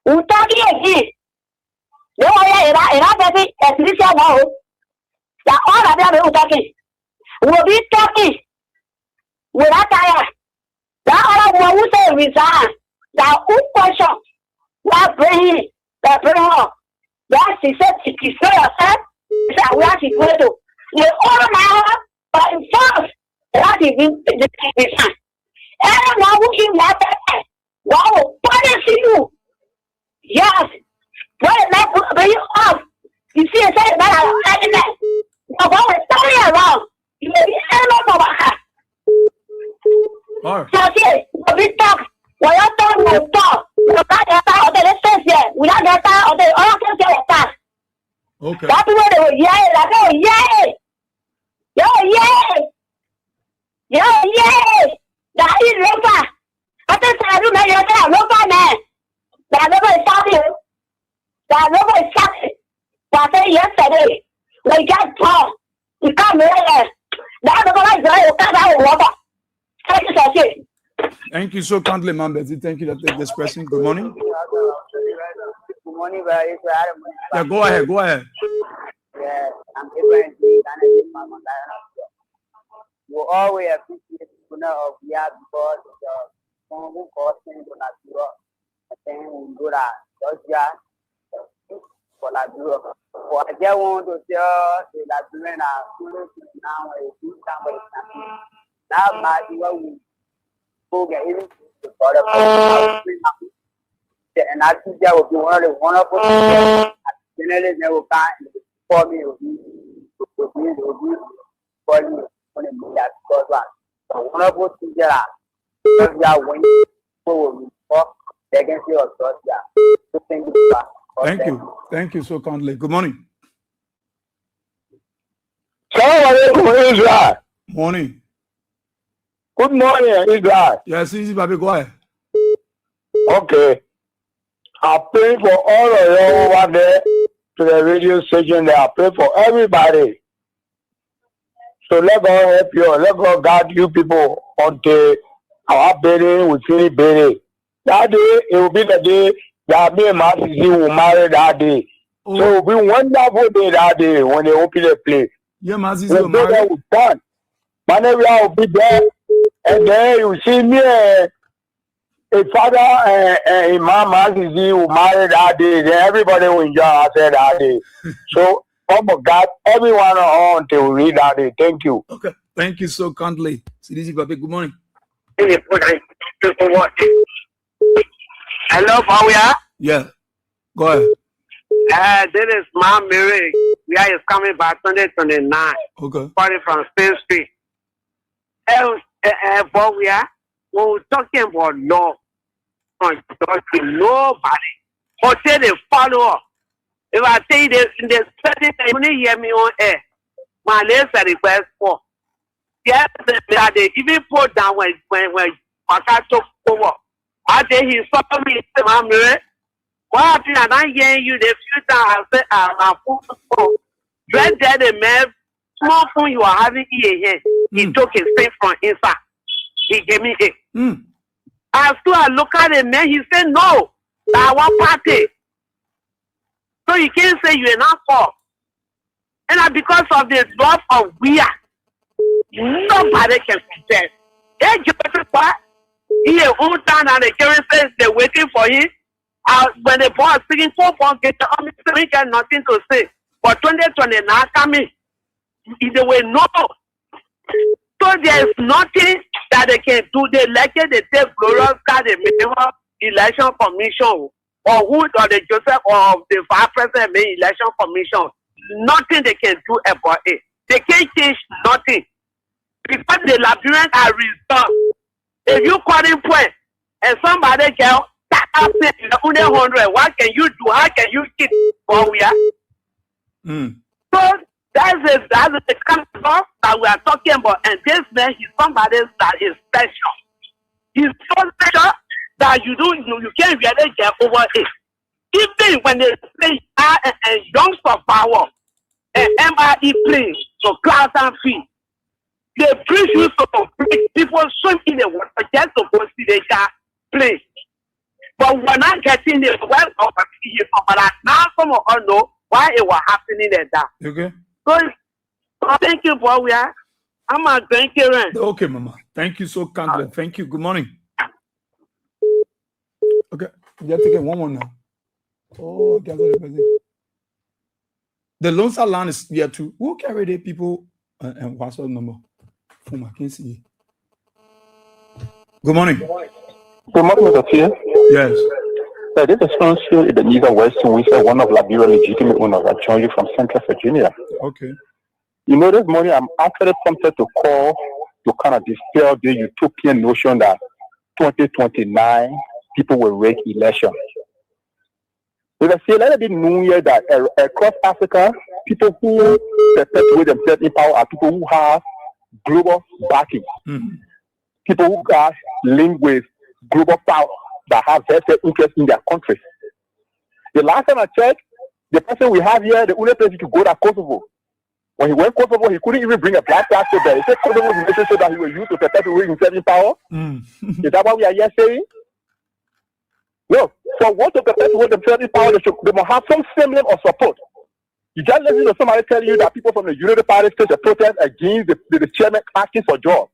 we talking again. No, baby, as this I know. That all of them will talking. We'll be talking. We're not tired. That all of them will say resign. That who question. That bring her. That she said she destroy herself. She said, where she going to? The all now, but in first, that is the resign. Everyone who is not that, wow, punish you. Yes. What that put you off? You see, I say that I'm that. No, what was standing around? You may be animal for my heart. So, see, we talk. When you talk, we talk. We got that out of the station. We got that out of the other station. Okay. That's where they were yelling. Like, oh, yay! Yay! That is Ropa. I think I do make it Ropa, man. That Ropa is shouting. That Ropa is shouting. But I said yesterday, we got tall. We come here. That Ropa is going to Ropa. Thank you so kindly, Ma'am Betty. Thank you for this person. Good morning. Good morning, guys. Yeah, go ahead. Yeah, I'm different. You always appreciate the of Weah because someone who calls me to Nigeria, I think we do that. Just for Nigeria. For I just want to tell the Nigerian now is somebody. Now, my we go get even and I think that would be one of the wonderful things. Generally, never find for me will be for you when it be that because one wonderful thing that when you go they can see us. Thank you so kindly. Good morning. Israel. Morning. Good morning, Israel. Yes, easy, baby. Go ahead. Okay. I pray for all of you over there to the radio station there. I pray for everybody. So let God help you. Let God guide you people until our building will finish building. That day, it will be the day that me and my sister will marry that day. Oh. So it will be wonderful day that day when they open the place. Yeah, my sister will marry. Manager will be there. And then you see me a father and mama will marry that day. Then everybody will enjoy after that day. So, oh my God, everyone on to read that day. Thank you. Okay. Thank you so kindly. CDC Papi, good morning. Hello, Weah. Yeah. Go ahead. This is Mom Mary. Weah is coming back Sunday 29. Okay. Party from Spain Street. But we are talking about law on nobody. But say they follow up. If I say this in the certain time, you hear me on air. My last request for yes, they even put down when I took over. I think he saw me Mom Mary. What happened? And I hear you the few times I said I'm full. Then the man small phone you are having here. He took his face from inside. He gave me it. I look at the man. He said, no. our party. So you can't say you're not for. And because of the love of Weah, nobody can contest. They just what? He own town and the current says they're waiting for him. When the boss singing 4 points, get the army, we got nothing to say. But 2020 now coming, they will know. So there is nothing that they can do. They elected the state glorious card, the minimum election commission, or who or the Joseph or the vice president made election commission. Nothing they can do about it. They can't change nothing. Because the Liberians are resolved. If you call in point and somebody can start up only 100, what can you do? How can you keep where we are? So that's the kind of stuff that we are talking about. And this man is somebody that is special. He's so special that you can't really get over it. Even when they say and young for power and MRE play to class and fee, they preach you to play. People swim in the water just to go see they can play. But we're not getting the well of but now some of us know why it was happening like that. Okay. So thank you, boy. We are. I'm a grandparent. Okay, Mama. Thank you so kindly. Thank you. Good morning. Okay. We have to get one more now. Oh, the Lone Star line is here too. Who carry the people and what's the number? From I can't see. Good morning. Good morning, Mr. Tia. Yes. This is Francis in the Eagle West, which is one of Liberia's legitimate owners. I joined you from Central Virginia. Okay. You know, this morning I'm actually prompted to call to kind of dispel the utopian notion that 2029 people will rig elections. Because see, let it be known here that across Africa, people who perpetuate themselves in power are people who have global backing. People who are linked with global power that have vested interest in their country. The last time I checked, the person we have here, the only place he could go to Kosovo. When he went to Kosovo, he couldn't even bring a black passport there. He said Kosovo was the so that he was used to perpetuate himself in power. Is that what we are here saying? No. For what to perpetuate themselves in power, they must have some semblance of support. You just listen to somebody tell you that people from the Unity Party stage a protest against the chairman asking for jobs.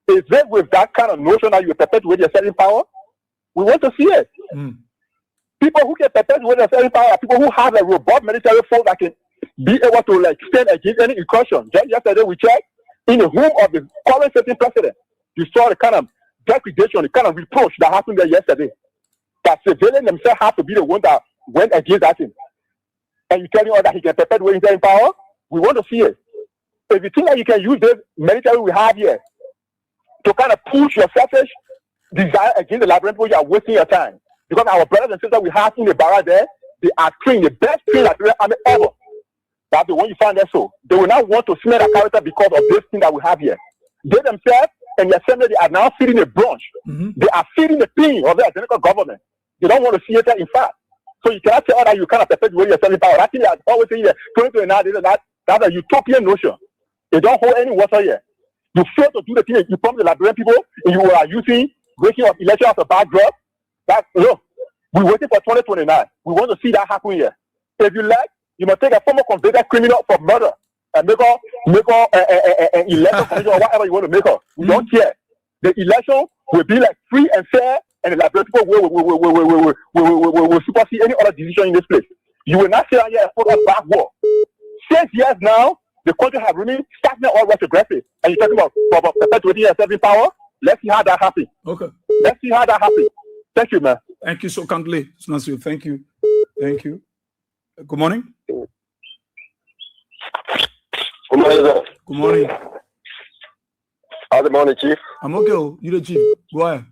Is it with that kind of notion that you perpetuate yourself in power? We want to see it. People who can perpetuate themselves in power are people who have a robust military force that can be able to stand against any incursion. Just yesterday we checked in the home of the current sitting president. You saw the kind of degradation, the kind of reproach that happened there yesterday. That civilians themselves have to be the one that went against that thing. And you telling us that he can perpetuate himself in power? We want to see it. If you think that you can use this military we have here to kind of push your selfish desire against the Liberian people, you are wasting your time. Because our brothers and sisters we have in the barracks there, they are trained, the best trained Liberian army ever. That's the one you find there so. They will not want to smear their character because of this thing that we have here. They themselves and the assembly, they are now feeding a branch. They are feeding the pain of the identical government. They don't want to see it in fact. So you cannot tell that you cannot perpetuate yourself in power. That thing I always say here, 2029, that's a utopian notion. They don't hold any water here. You fail to do the thing you promise the Liberian people, and you are using breaking of election as a backdrop. That's look, we're waiting for 2029. We want to see that happen here. If you like, you must take a former convicted criminal for murder and make an election commission or whatever you want to make her. We don't care. The election will be free and fair, and the Liberian people will supersede any other decision in this place. You will not sit down here and put us back war. 6 years now, the country has remained stagnant or retrogressive. And you're talking about perpetuating yourself in power? Let's see how that happens. Okay. Let's see how that happens. Thank you, man. Thank you so kindly. Thank you. Thank you. Good morning. Good morning, sir. Good morning. How's the morning, Chief? I'm okay. You the Chief. Go ahead.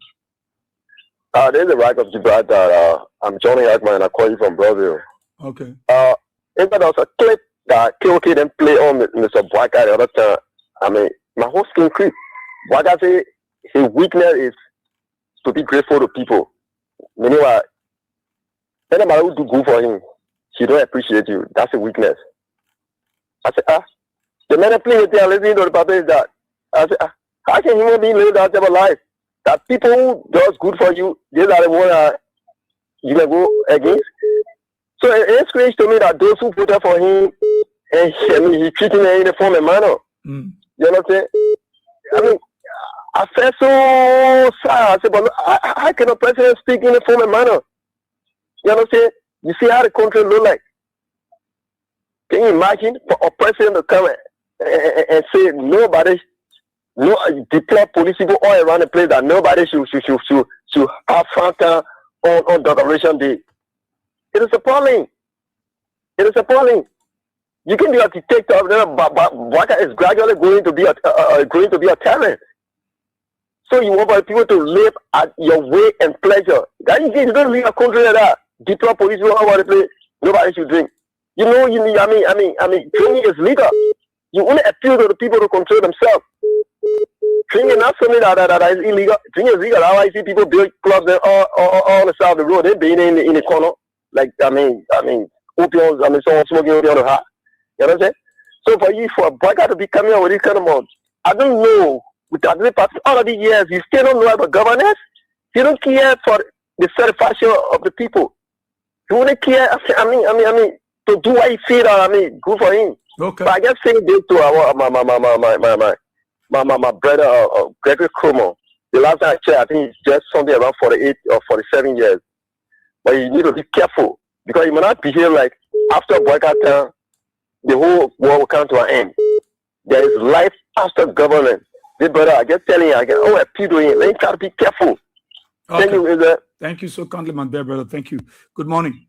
This is the right of Gibraltar. I'm Johnny Hackman and I call you from Brazil. Okay. There was a clip that KOK didn't play on Mr. Boyka the other time. I mean, my whole skin creep. Boyka say his weakness is to be grateful to people. Meanwhile, anybody who do good for him, he don't appreciate you. That's a weakness. I said, the man playing with you listening to the papa is that. I said, how can human being live that type of life? That people who does good for you, these are the ones that you can go against. So it's strange to me that those who voted for him, and he treating them in a form and manner. You know what I'm saying? I mean, I felt so sad. I said, but how can a president speak in a form and manner? You know what I'm saying? You see how the country look like. Can you imagine for a president to come and say nobody, deploy police people all around the place that nobody should have Fanta on Decoration Day? It is appalling. It is appalling. You can be a dictator, but Waka is gradually going to be a tyrant. So you want people to live at your way and pleasure. That you don't leave a country like that. Deploy police all over the place. Nobody should drink. You know, drinking is legal. You only appeal to the people to control themselves. Drinking is not something that is illegal. Drinking is legal. How I see people build clubs all on the side of the road. They're being in the corner. Like, opiums, someone smoking opium on the heart. You know what I'm saying? So for a Boyka to be coming out with this kind of mode, I don't know. With all of these years, you still don't know about governance. You don't care for the satisfaction of the people. You only care. To do what he feel. Good for him. Okay. But I just saying this to my brother Gregory Cuomo. The last time I checked, I think it's just something around 48 or 47 years. But you need to be careful because you may not behave like after boycott time, the whole world will come to an end. There is life after government. This brother, I just telling you, appeal to him. Let him try to be careful. Okay. Thank you, Israel. Thank you so kindly, my dear brother. Thank you. Good morning.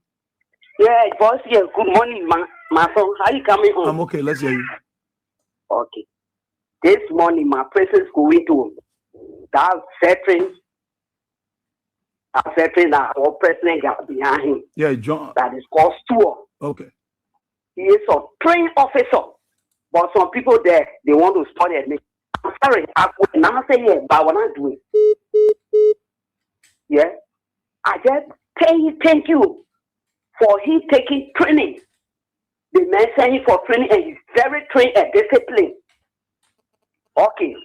Yeah, boss. Yeah, good morning, my son. How you coming home? I'm okay. Let's hear you. Okay. This morning, my presence going to that veteran that our president got behind him. Yeah, John. That is called Stewart. Okay. He is a trained officer, but some people there they want to study at me. I'm sorry, I would not say yeah, but I will not do it. Yeah, I just thank you for he taking training. The man sent him for training, and he's very trained and disciplined. Okay,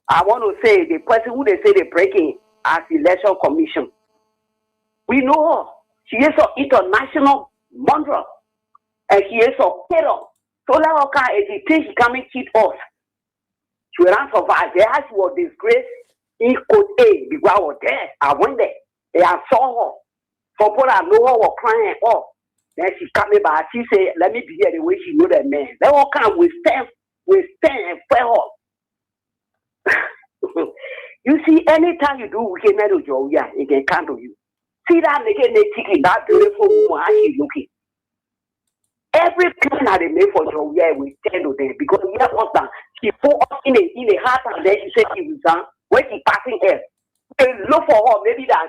I want to say the person who they say they breaking as election commission. We know her. She is an international model, and she is a terror. So that okay, if you think she come and cheat us, she will not survive. There she was disgraced in Code A because I was there. I went there. And I saw her. For people that know her were crying up. Then she come back. She said, let me be here the way she know that man. They all come with stand and fell her. You see, anytime you do wicked to Joe, yeah, it can come to you. See that nigga taking that beautiful woman, how she looking. Every plan that they made for Joe, yeah, we tell to them because yeah, husband, she put us in a heart and then she said she was done when she passing air. They look for her, maybe that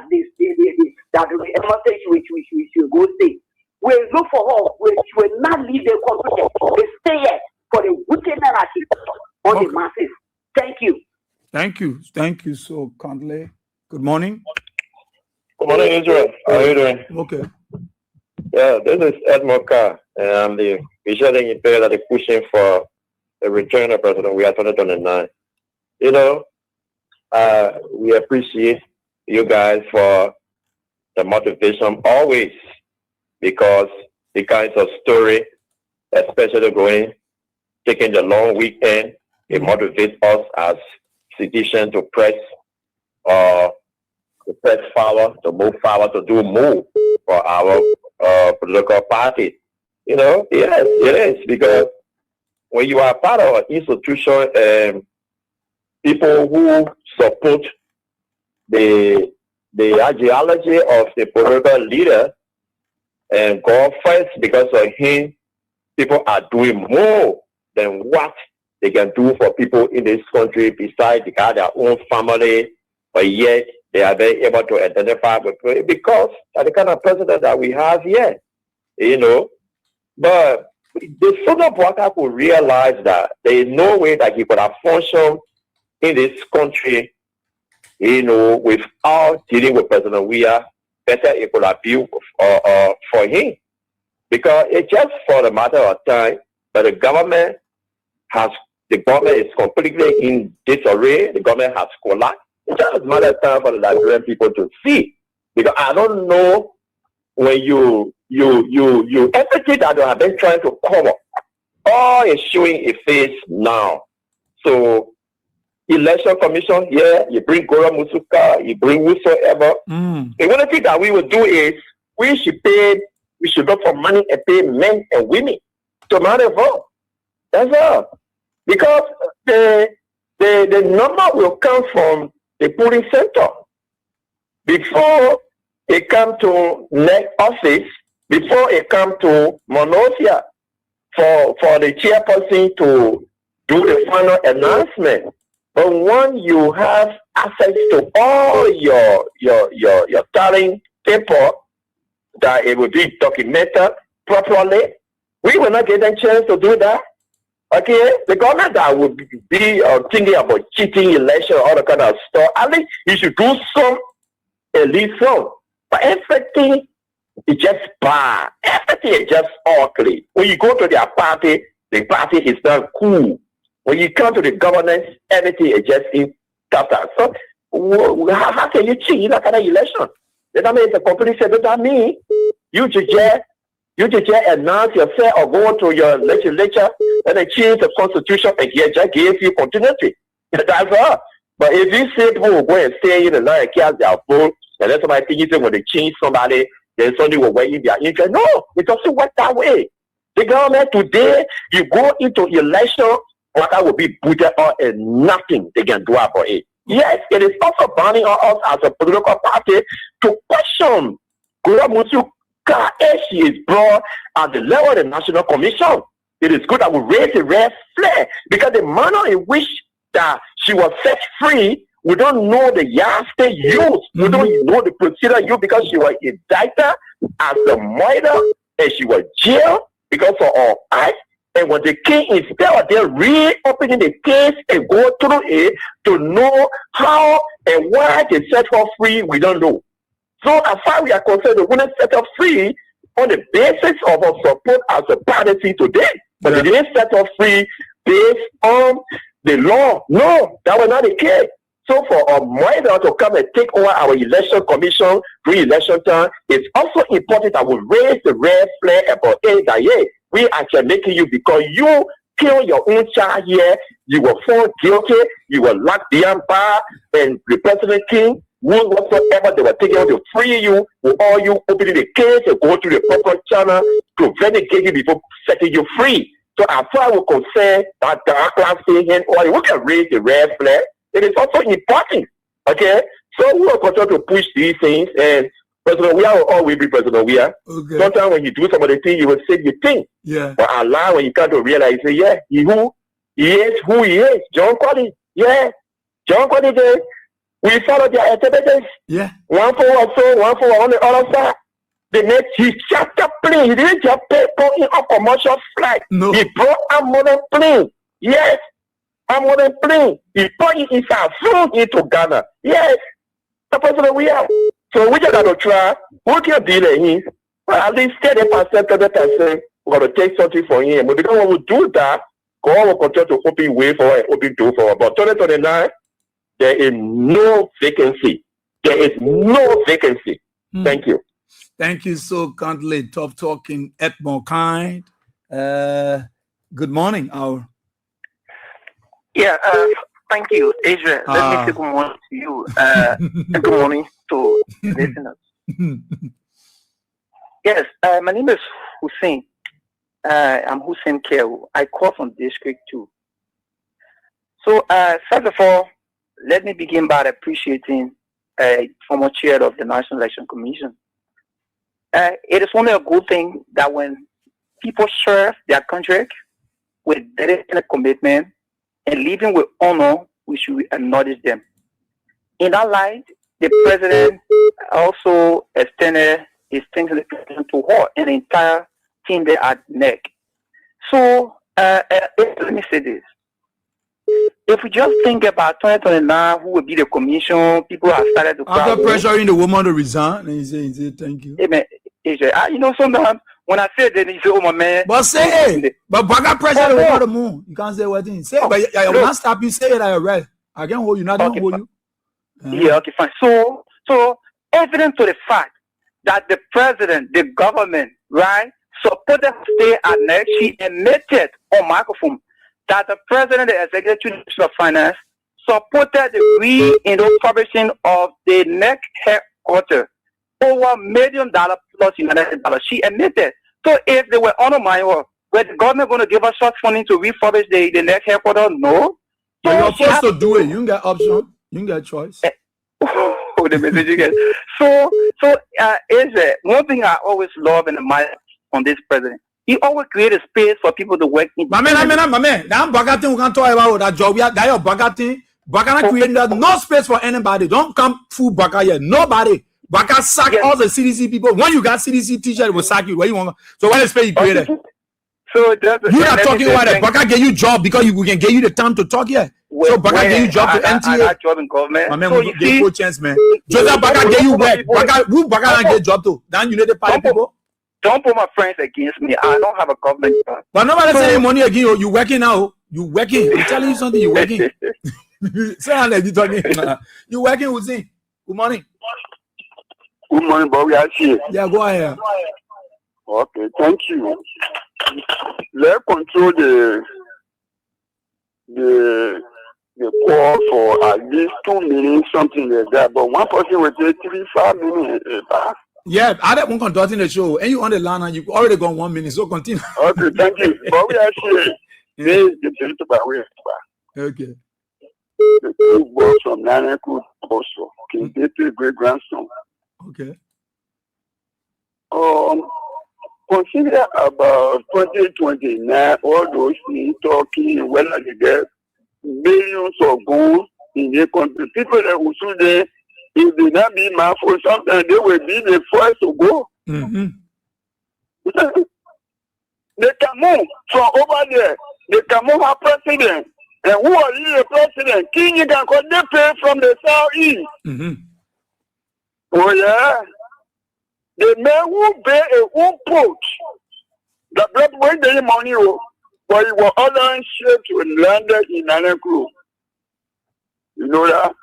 that the embassy we should go stay. We look for her, she will not leave the country. They stay here for the wickedness that she put on the masses. Thank you. Thank you. Thank you so kindly. Good morning. Good morning, Israel. How are you doing? Okay. Yeah, this is Ed Moka, and I'm the visioning in that is pushing for the return of President Weah 2029. You know, we appreciate you guys for the motivation always, because the kinds of story, especially taking the long weekend, it motivates us as citizens to press forward, to move forward, to do more for our political party. You know, yes, it is, because when you are part of an institution, people who support the ideology of the political leader and go first, because of him, people are doing more than what they can do for people in this country besides they got their own family, but yet they are very able to identify with it because of the kind of president that we have here, you know. But the son of Waka could realize that there is no way that he could have functioned in this country, you know, without dealing with President Weah. Better it could have been for him, because it's just for the matter of time. But the government is completely in disarray. The government has collapsed. It's just a matter of time for the Liberian people to see, because I don't know when you everything that they have been trying to cover, all is showing a face now. So election commission, yeah, you bring Gora Musuka, you bring whosoever. The only thing that we will do is we should look for money and pay men and women to marry vote. That's all. Because the number will come from the polling center. Before it come to next office, before it come to Monrovia, for the chairperson to do the final announcement. But when you have access to all your tallying paper, that it will be documented properly, we will not get a chance to do that. Okay, the government that would be thinking about cheating election, all the kind of stuff, at least you should do some, at least some. But everything is just bad. Everything is just ugly. When you go to their party, the party is not cool. When you come to the governance, everything is just in scatter. So how can you cheat in that kind of election? That means the company said, that mean you just announce yourself or go to your legislature and they change the constitution and just give you continuity. That's all. But if you say people will go and stay in the line and cast their vote, and then somebody thinks when they change somebody, then somebody will weigh in their interest. No, it doesn't work that way. The government today, you go into election, what will be booted out and nothing they can do about it. Yes, it is also binding on us as a political party to question Gora Musuka if she is brought at the level of the National Commission. It is good that we raise a red flag because the manner in which that she was set free, we don't know the yardstick used. We don't know the procedure used because she was indicted as a murder and she was jailed because of her acts. And when the king instead of them reopening the case and go through it to know how and why they set her free, we don't know. So as far as we are concerned, we want to set her free on the basis of our support as a party today. But they didn't set her free based on the law. No, that was not the case. So for a murder to come and take over our election commission during election time, it's also important that we raise the red flag about it that yeah, we actually making you because you kill your own child here, you were found guilty, you were locked behind bar, and the President King, whatsoever they were taking out to free you, with all you opening the case and go through the proper channel to vindicate you before setting you free. So as far as we're concerned, that dark class saying, or we can raise the red flag, it is also important. Okay? So we will continue to push these things, and President Weah will always be President Weah. Okay. Sometimes when you do some of the things, you will say you think. Yeah. But Allah, when you come to realize, say, yeah, he is who he is. John Collins. Yeah. John Collins, we follow their activities. Yeah. One for one, so one for one on the other side. The next, he just a plane. He didn't just pay for a commercial flight. No. He brought a modern plane. Yes. A modern plane. He put it inside, flew into Ghana. Yes. The President Weah. So we just got to try. We can deal with him. Well, at least 30%, 30%, we're going to take something for him. But because when we do that, God will continue to open way for it, open door for it. But 2029, there is no vacancy. There is no vacancy. Thank you. Thank you so kindly. Top talking, Edmond Kind. Good morning, our. Yeah, thank you, Adrian. Let me say good morning to you. And good morning to listeners. Yes, my name is Hussein. I'm Hussein Kew. I call from District 2. So, first of all, let me begin by appreciating former chair of the National Election Commission. It is only a good thing that when people serve their country with dedicated commitment and living with honor, we should acknowledge them. In that light, the president also extended his thanks to the president to her and the entire team there at NEC. So, let me say this. If we just think about 2029, who will be the commission, people have started to after pressuring the woman to resign, and he said, thank you. Amen. You know, sometimes when I say that, he say, oh, my man. But say, but Baga pressure the woman to move. You can't say what thing. Say, but I will not stop you. Say it, I read. I can't hold you, not hold you. Yeah, okay, fine. So, evident to the fact that the president, the government, right, supported to stay annexed. She admitted on microphone that the president, the executive minister of finance, supported the publishing of the next headquarters over $1 million plus United dollars. She admitted. So if they were undermining her, were the government going to give us such funding to refurbish the next headquarters? No. So you're supposed to do it. You can get option. You can get choice. The message you get. So is it one thing I always love in the mind on this president? He always created space for people to work in. My man. Now Bagatin we can talk about that job. We are that your Bagatin. Bagana created no space for anybody. Don't come fool Baga here. Nobody. Baga sack all the CDC people. When you got CDC teacher, it will sack you. Where you want? So what space you created? So you are talking about it. Baga gave you job because we can give you the time to talk here. So Baga gave you job to NTA. I job in government. My man, so we give you chance, man. Joseph Baga gave you work. Who Baga get job to? Then you need the party people. Don't put my friends against me. I don't have a government job. But nobody say money again. You working now? You working? I'm telling you something. You working? Say how you talking? You working with him? Good morning. Good morning, but we are here. Yeah, go ahead. Okay, thank you. Let's control the call for at least 2 minutes, something like that. But one person will take 3-5 minutes. Yeah, I don't want conducting the show, and you on the line, and you already gone 1 minute. So continue. Okay, thank you. But we are here. Okay. The two boys from Nanaku also. Great grandson. Okay. Consider about 2029, all those things talking, whether they get millions of gold in the country. People that will soon there, if they not be mindful, sometimes they will be the first to go. Mm-hmm. They can move from over there. They can move our president. And who are you, the president? King, you can call they pay from the southeast. Mm-hmm. Oh, yeah. The man who pay a who put the blood when they money, but he was ordering ships to landed in Nanaku. You know that?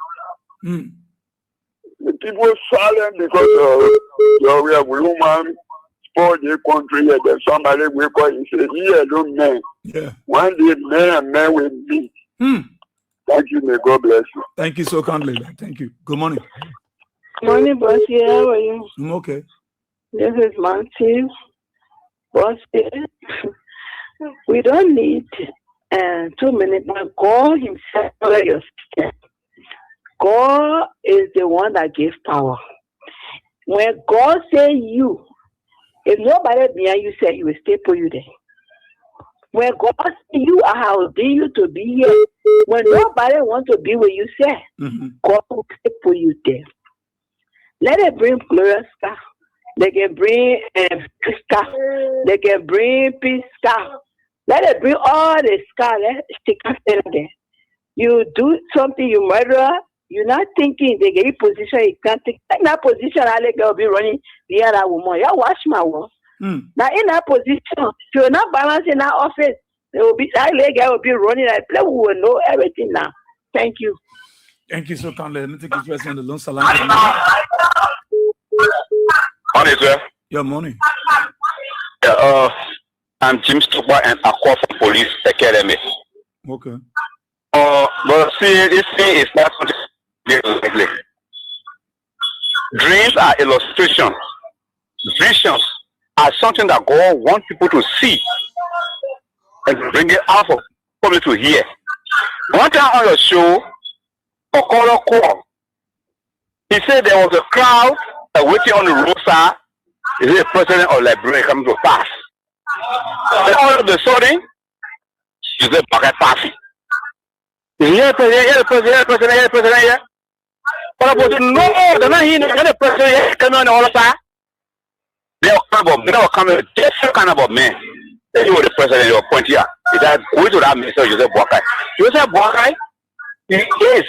Mm. The people silent because of your woman spoil the country. There's somebody will call and say, "Here, don't man." Yeah. One day, man will be. Mm. Thank you. May God bless you. Thank you so kindly. Thank you. Good morning. Morning, boss. How are you? I'm okay. This is Monty. Boss, we don't need 2 minutes, but God himself, your system. God is the one that gives power. When God say you, if nobody behind you say, he will stay for you there. When God say you, I have ordained you to be here. When nobody wants to be where you say, God will stay for you there. Let it bring glorious stuff. They can bring stuff. They can bring peace stuff. Let it bring all the stuff. Let stick there. You do something, you murder. You're not thinking they get you position. You can't take that position. I let go be running the other woman. You watch my one. Now in that position, if you're not balancing that office, there will be that leg will be running. I play. We will know everything now. Thank you. Thank you so kindly. Let me take this question on the long salon. Morning, sir. Yeah, morning. I'm Jim Stupa and I call from Police Academy. Okay. But see, this thing is not something likely. Dreams are illustration. Visions are something that God wants people to see and bring it out for people to hear. One time on your show, a caller called. He said there was a crowd waiting on the roadside. Is it a president or librarian coming to pass? Then all of a sudden, is a bucket passing. Yeah, president, yeah. But I was no, they're not here. The president coming on all the time. They are coming, different kind of men. You were the president, you were point here. Is that going to that minister, Joseph Boakai? Joseph Boakai is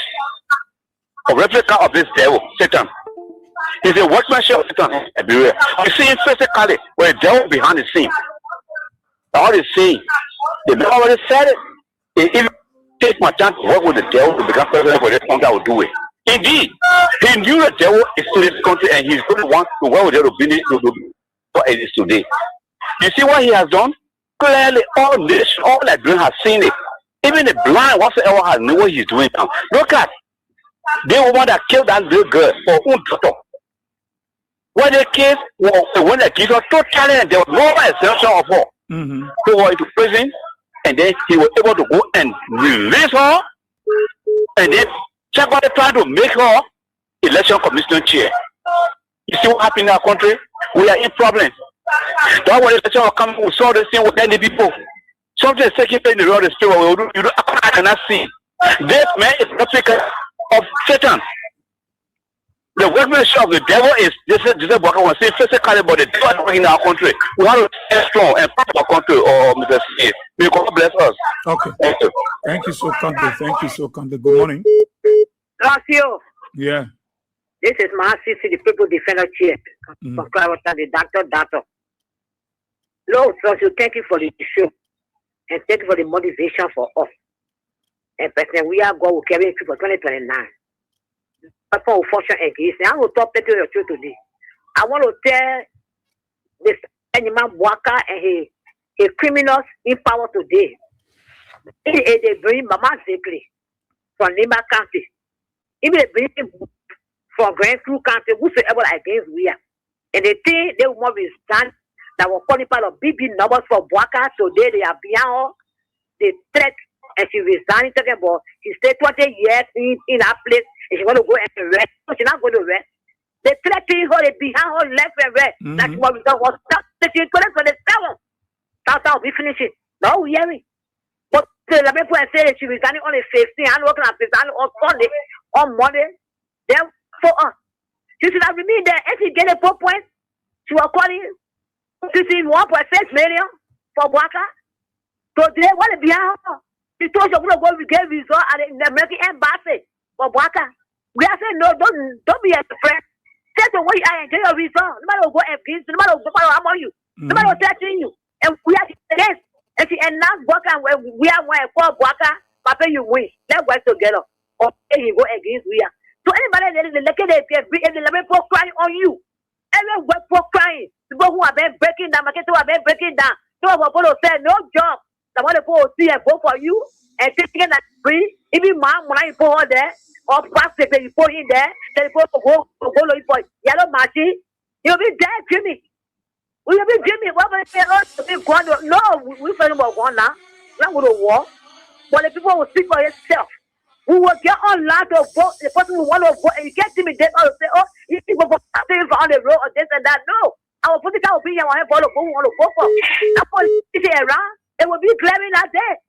a replica of this devil, Satan. He's a workmanship of Satan everywhere. You see him physically, where the devil behind the scene. All he's saying, the man already said it. If take my time to work with the devil to become president for this country, I will do it. Indeed, he knew the devil is in this country and he's going to want to work with the ability to what it is today. You see what he has done? Clearly, all nations, all Nigerians have seen it. Even the blind whatsoever has known what he's doing now. Look at the woman that killed that little girl for own daughter. When the case was when the case was totally and there was no exemption of her. He was into prison and then he was able to go and release her and then somebody trying to make her election commission chair. You see what happened in our country? We are in problems. That was election will come, we saw the same with any people. Something is taking place in the realm of the spirit. I cannot see. This man is replica of Satan. The workmanship of the devil is this book I want to say physically, but the devil is working in our country. We have to stay strong and fight our country, or Mr. C. May God bless us. Okay. Thank you. Thank you so kindly. Thank you so kindly. Good morning. Gracias. Yeah. This is my sister, the people defender chair. From Clarota, the doctor. Lord, so thank you for the show. And thank you for the motivation for us. And President Weah, God will carry you for 2029. Papa will function against. I will talk to your truth today. I want to tell this animal worker and his criminals in power today. They bring Mama Zekli from Lima County. Even they bring him from Grand Crew County, whosoever against Weah. And they think they will not be stand that will qualify of BB numbers for Boaka. Today they are beyond the threat. And she resigned, talking about she stayed 20 years in her place and she want to go and rest. So she's not going to rest. They threatening her, they behind her left and right. That's what we don't want. She's going to the town. That's how we finish it. No, we hearing. But the people say that she resigned on the 15th, and working on on Sunday, on Monday. Then for us. She said, I remain there. If she get a 4 points, she was calling 1.6 million for Boaka. So they want to be out. She told you we're going to get result at the American embassy for Boaka. We are saying no, don't be a friend. Say to what you are and get your result. No matter what against, no matter what I'm on you, no matter what touching you. And we are this. And she announced Boaka when we are going for Boaka, Papa, you win. Let's work together. Or you go against we are. So anybody that is elected, they can the level crying on you. Every work for crying. People who have been breaking down, market who have been breaking down. So people say no job. I want to go see and go for you and taking that free. Even mom, when I put her there, or pastor, you put in there, then you go looking for yellow machine. You'll be dead, Jimmy. Will you be Jimmy? What will say? No, we find about one now. Not going to war. But the people will speak for yourself. We will get online to vote. The person who want to vote, and you can't intimidate or say, oh, you people go on the road or this and that. No. Our political opinion will have all of who we want to vote for. That's what you say around. It will be glaring out there.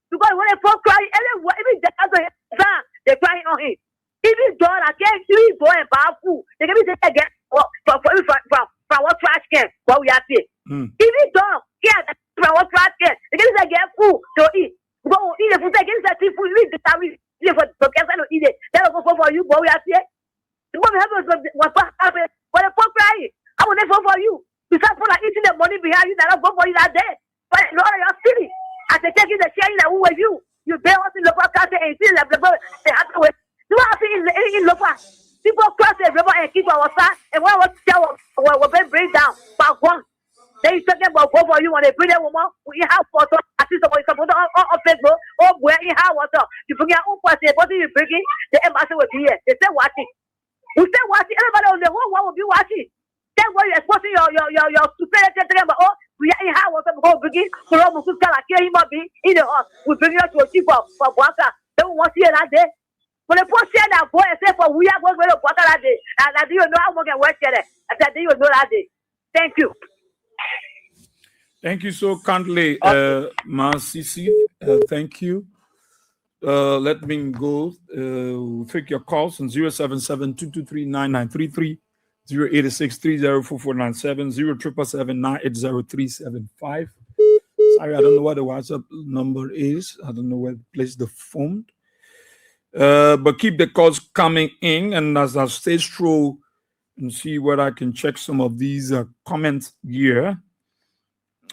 Because when they folk cry, even the other son, they're crying on him. Even though I can't see go and buy food, they can be saying again from what trash can, what we are saying. Even though, yeah, from what trash can, they can say get food to eat. Go eat the food, they can say food, eat the time, eat for the eat it. They will go for you, what we are saying. The woman happens what happened when they folk crying. I will never vote for you. You start for like eating the money behind you, that I'll vote for you that day. But Lord, your city, as they take you the sharing that who were you, you bear us in local country and see the people they have to wait. You know what in local? People cross the river and keep our side, and when I was tell we're being bring down by one. They talking about vote for you when they bring that woman, we have photo, I see somebody support on Facebook, or where you have water. You bring your own person, what do you bring it? The embassy will be here. They say watching. We say watching, everybody on the whole world will be watching. Then when you're exposing your stupidity, about, oh, we are in how was a whole begin, so almost to tell a kid he might be in the house. We bring you to a chief for Boaka. They won't see it that day. When the post said that boy, I said, for we are going to Boaka that day. And I didn't know how much I worked there. I said, do you know that day? Thank you. Thank you so kindly, Masisi. Thank you. Let me go. Take your calls on 077-223-9933. 086-304497, 0777980-375. Sorry, I don't know what the WhatsApp number is. I don't know where to place the phone. But keep the calls coming in, and as I stay through and see where I can check some of these comments here.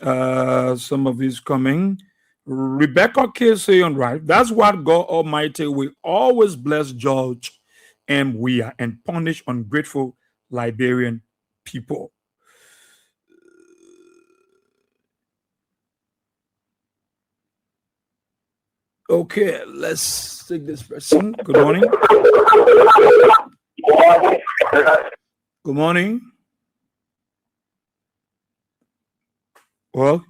Some of these coming. Rebecca K saying, right, that's what God Almighty will always bless George and Weah and punish ungrateful Liberian people. Okay, let's take this person. Good morning. Good morning. Well,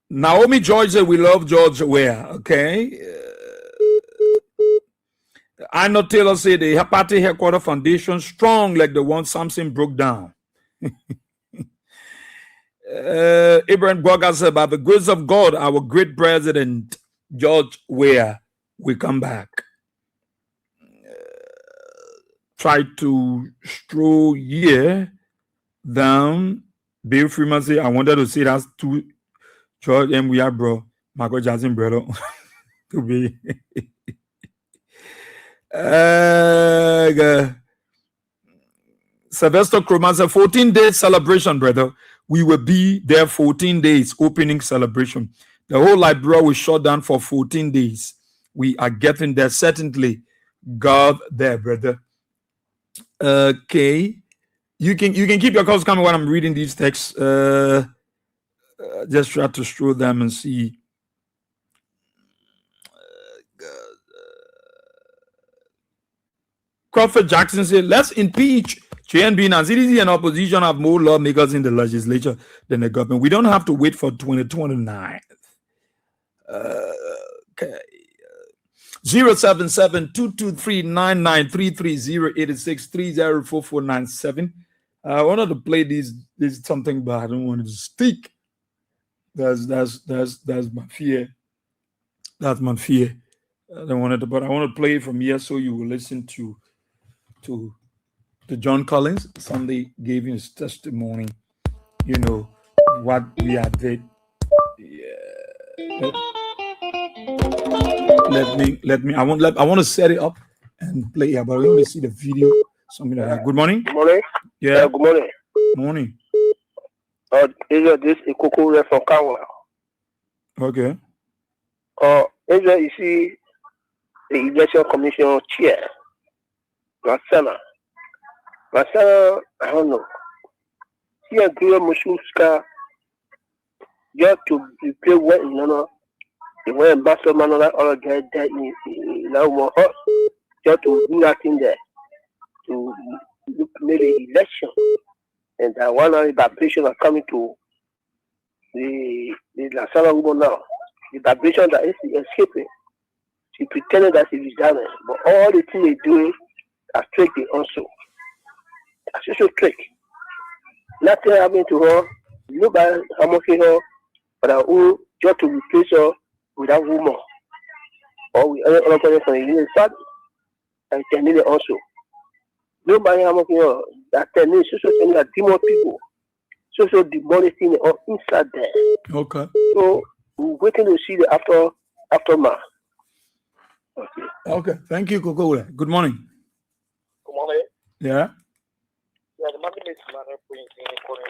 Naomi George said we love George Weah. Okay. I know Taylor said the Party Headquarter Foundation strong like the one Samson broke down. Abraham Boga said, by the grace of God, our great president George Weah will come back. Try to stroll here down. Bill Freeman said, I wanted to say that's to George and Weah, bro. Michael Jackson, brother. To be. Sylvester Croman said, 14 days celebration, brother. We will be there 14 days, opening celebration. The whole Liberia will shut down for 14 days. We are getting there, certainly. God there, brother. Okay. You can keep your calls coming while I'm reading these texts. Just try to stroll them and see. Crawford Jackson said, let's impeach JNB and CDC and opposition have more lawmakers in the legislature than the government. We don't have to wait for 2029. Okay. 077-223-9933-086-304497. I wanted to play these something, but I don't want to speak. That's my fear. That's my fear. I don't want to, but I want to play it from here so you will listen to John Collins. Sunday gave his testimony. You know what we had did. Yeah. Let me. I want to set it up and play it, but I want to see the video. Something like that. Good morning. Good morning. Yeah. Good morning. Morning. This is Coco from Kawa. Okay. Israel, you see the election commission chair, Masana, I don't know. He agreed Mushuska just to play what you know. The way Ambassador Manola all get that in our house, just to do that in there to look maybe election, and that one of the vibration are coming to the Lasala woman now. The vibration that is escaping. She pretended that she was done it, but all the things they doing are tricky also. A social trick. Nothing happened to her. Nobody among her, but I will just to replace her with that woman. Or with other person from the union side and Tenille also. Nobody among her that Tenille social thing are demon people. Social demonic thing are inside there. Okay. So we're waiting to see the aftermath. Okay. Thank you, Coco. Good morning. Good morning. Yeah. Yeah, the market is calling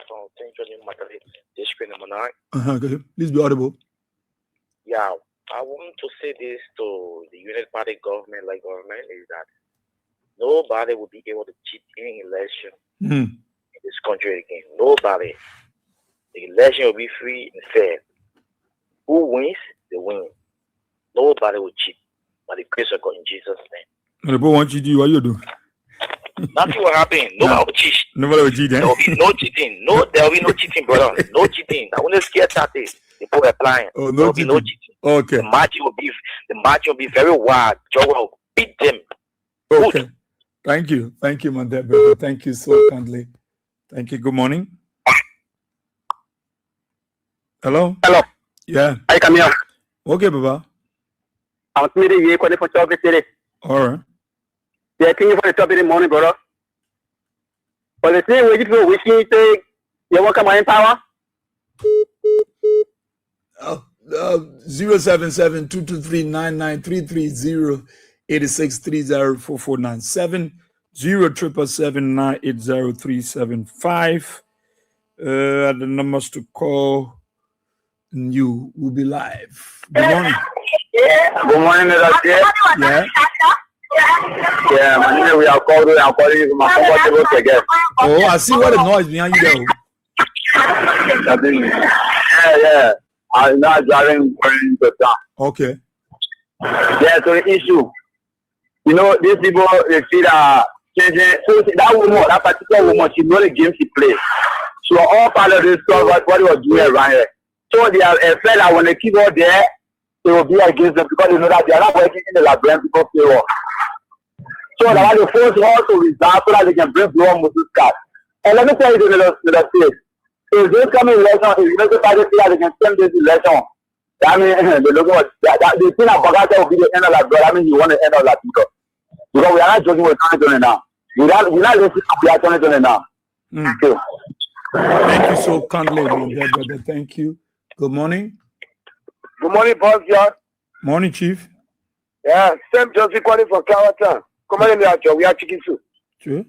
from Central Market District number 9. Okay. Please be audible. Yeah, I want to say this to the United Party government, is that nobody will be able to cheat any election in this country again. Nobody. The election will be free and fair. Who wins, they win. Nobody will cheat. By the grace of God in Jesus' name. People want you to do what you do. Nothing will happen. Nobody will cheat. Nobody will cheat. There will be no cheating. There will be no cheating, brother. No cheating. I want to scare that day. People are applying. Oh, there will be no cheating. Okay. The margin will be very wide. Joe will beat them. Okay. Good. Thank you, my dear brother. Thank you so kindly. Thank you. Good morning. Hello. Hello. Yeah. I come here. Okay, Baba. I'm meeting you for the topic today. All right. Yeah, thank you for the topic in the morning, brother. For the same way people wishing you say you want to come in power. 077-223-9933-086-304497 07779803775. The numbers to call and you will be live. Good morning. Good morning, Mr. Chair. Yeah. Yeah, my name is calling you from my comfortable again. Oh, I see what the noise behind you there. Yeah. I'm not driving to town. Okay. Yeah, so the issue. You know, these people, they see that changing. So that woman, that particular woman, she knows the game she plays. So all part of this stuff, what they were doing around here. So they are afraid that when they keep her there, they will be against them because they know that they are not working in the labyrinth because they were. So they want to force her to resign so that they can bring blow on Moses' card. And let me tell you the thing. If this coming election, if you don't party that they can send this election, I mean, the look what the thing about that will be the end of that, but I mean, you want the end of that because we are not joking with 2020 now. We're not listening to 2020 now. Okay. Thank you so kindly, my dear brother. Thank you. Good morning. Good morning, Boss John. Morning, Chief. Yeah, Sam Josie calling for Clarendon. Come on in there, Joe. We are chicken soup. Sure.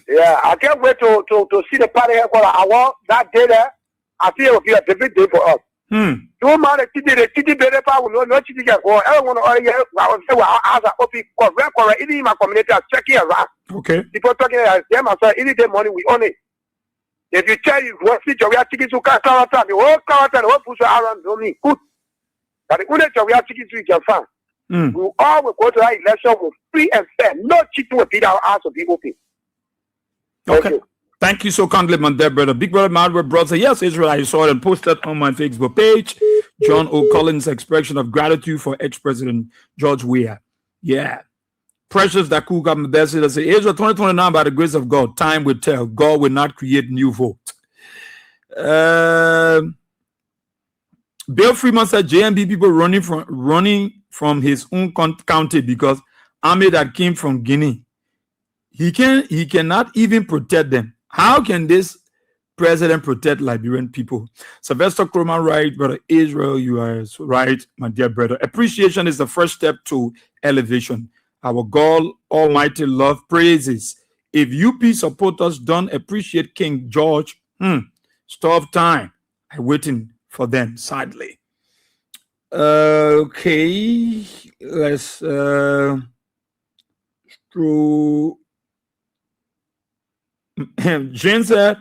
Yeah, I can't wait to see the party here for I want that day there. I feel it will be a big day for us. No man, the city better power, no city get for everyone. I was saying, as a OP, correct, in my community, checking around. Okay. People talking about them, I said, any day money we own it. If you tell you what see we are chicken to Clarendon, the whole Clarendon, the whole push around me, good. But the only we are chicken to your farm. We all will go to that election with free and fair. No cheating will be our ass will be open. Okay. Thank you so kindly, my dear brother. Big brother, my brother. Yes, Israel, I saw it and posted on my Facebook page. John O. Collins' expression of gratitude for ex-president George Weah. Yeah. Precious Dakuga Mbesi say Israel 2029 by the grace of God. Time will tell. God will not create new vote. Bill Freeman said JMB people running from his own county because army that came from Guinea. He cannot even protect them. How can this president protect Liberian people? Sylvester Croman, right, brother Israel, you are right, my dear brother. Appreciation is the first step to elevation. Our God Almighty love praises. If UP supporters don't appreciate King George, stop time. I'm waiting for them, sadly. Okay, let's through. Jane said,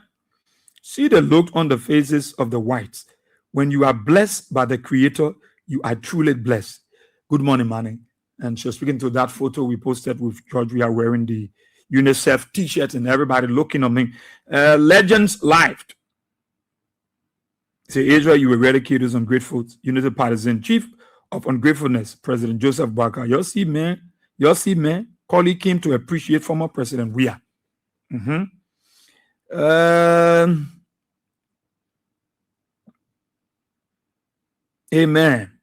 see the look on the faces of the whites. When you are blessed by the Creator, you are truly blessed. Good morning, Manning. And she was speaking to that photo we posted with George. We are wearing the UNICEF t-shirt and everybody looking at me. Legends Live. Say, Israel, you eradicators ungrateful, unity partisan, chief of ungratefulness, President Joseph Barker. Your seed man, colleague came to appreciate former President Weah. Amen.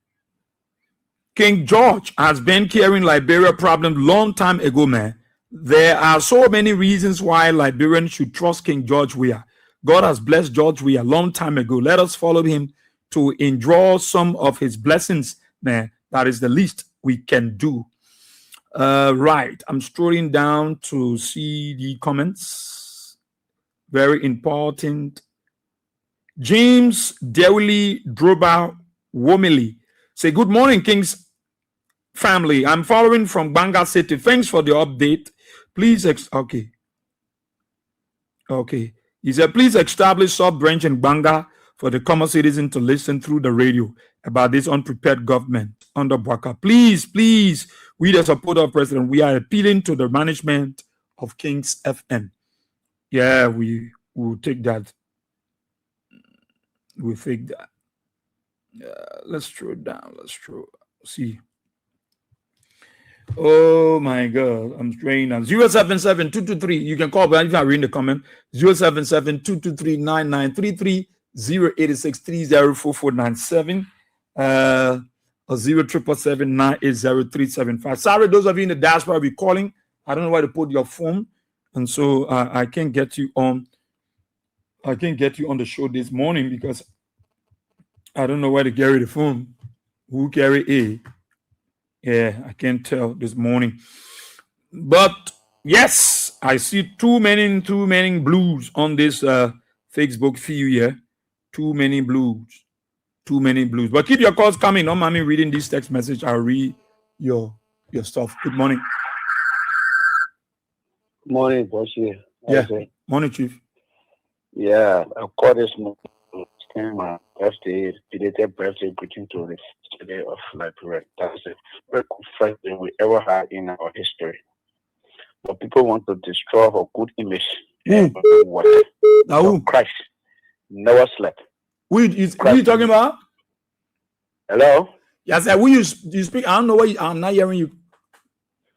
King George has been carrying Liberia problem long time ago, man. There are so many reasons why Liberians should trust King George Weah. God has blessed George Weah a long time ago. Let us follow him to enjoy some of his blessings, man. That is the least we can do. Right. I'm strolling down to see the comments. Very important. James Dewley Droba Womili say, good morning, King's family. I'm following from Banga City. Thanks for the update. Please, okay. He said, please establish sub-branch in Banga for the common citizen to listen through the radio about this unprepared government under Bwaka. Please, we the supporter of President, we are appealing to the management of King's FM. Yeah, we will take that. We'll take that. Let's throw down. See. Oh my God, I'm straying now. 077-223. You can call, but if I read the comment, 077-223-9933, 086-304497, or 077-980-375. Sorry, those of you in the diaspora be calling. I don't know where to put your phone, and so I can't get you on. I can't get you on the show this morning because I don't know where to carry the phone. Who carry A? Yeah, I can't tell this morning. But yes, I see too many blues on this Facebook feed here. Too many blues. too many blues. But keep your calls coming. Don't mind me reading this text message. I'll read your stuff. Good morning. Morning, boss. Yeah. Morning, Chief. Yeah, I called this morning to extend my birthday, belated birthday greeting to the day of Liberia. That's the very good first thing we ever had in our history. But people want to destroy her good image. What? So Christ never slept. Who you talking about? Hello? Yes, who you speak? I don't know why I'm not hearing you.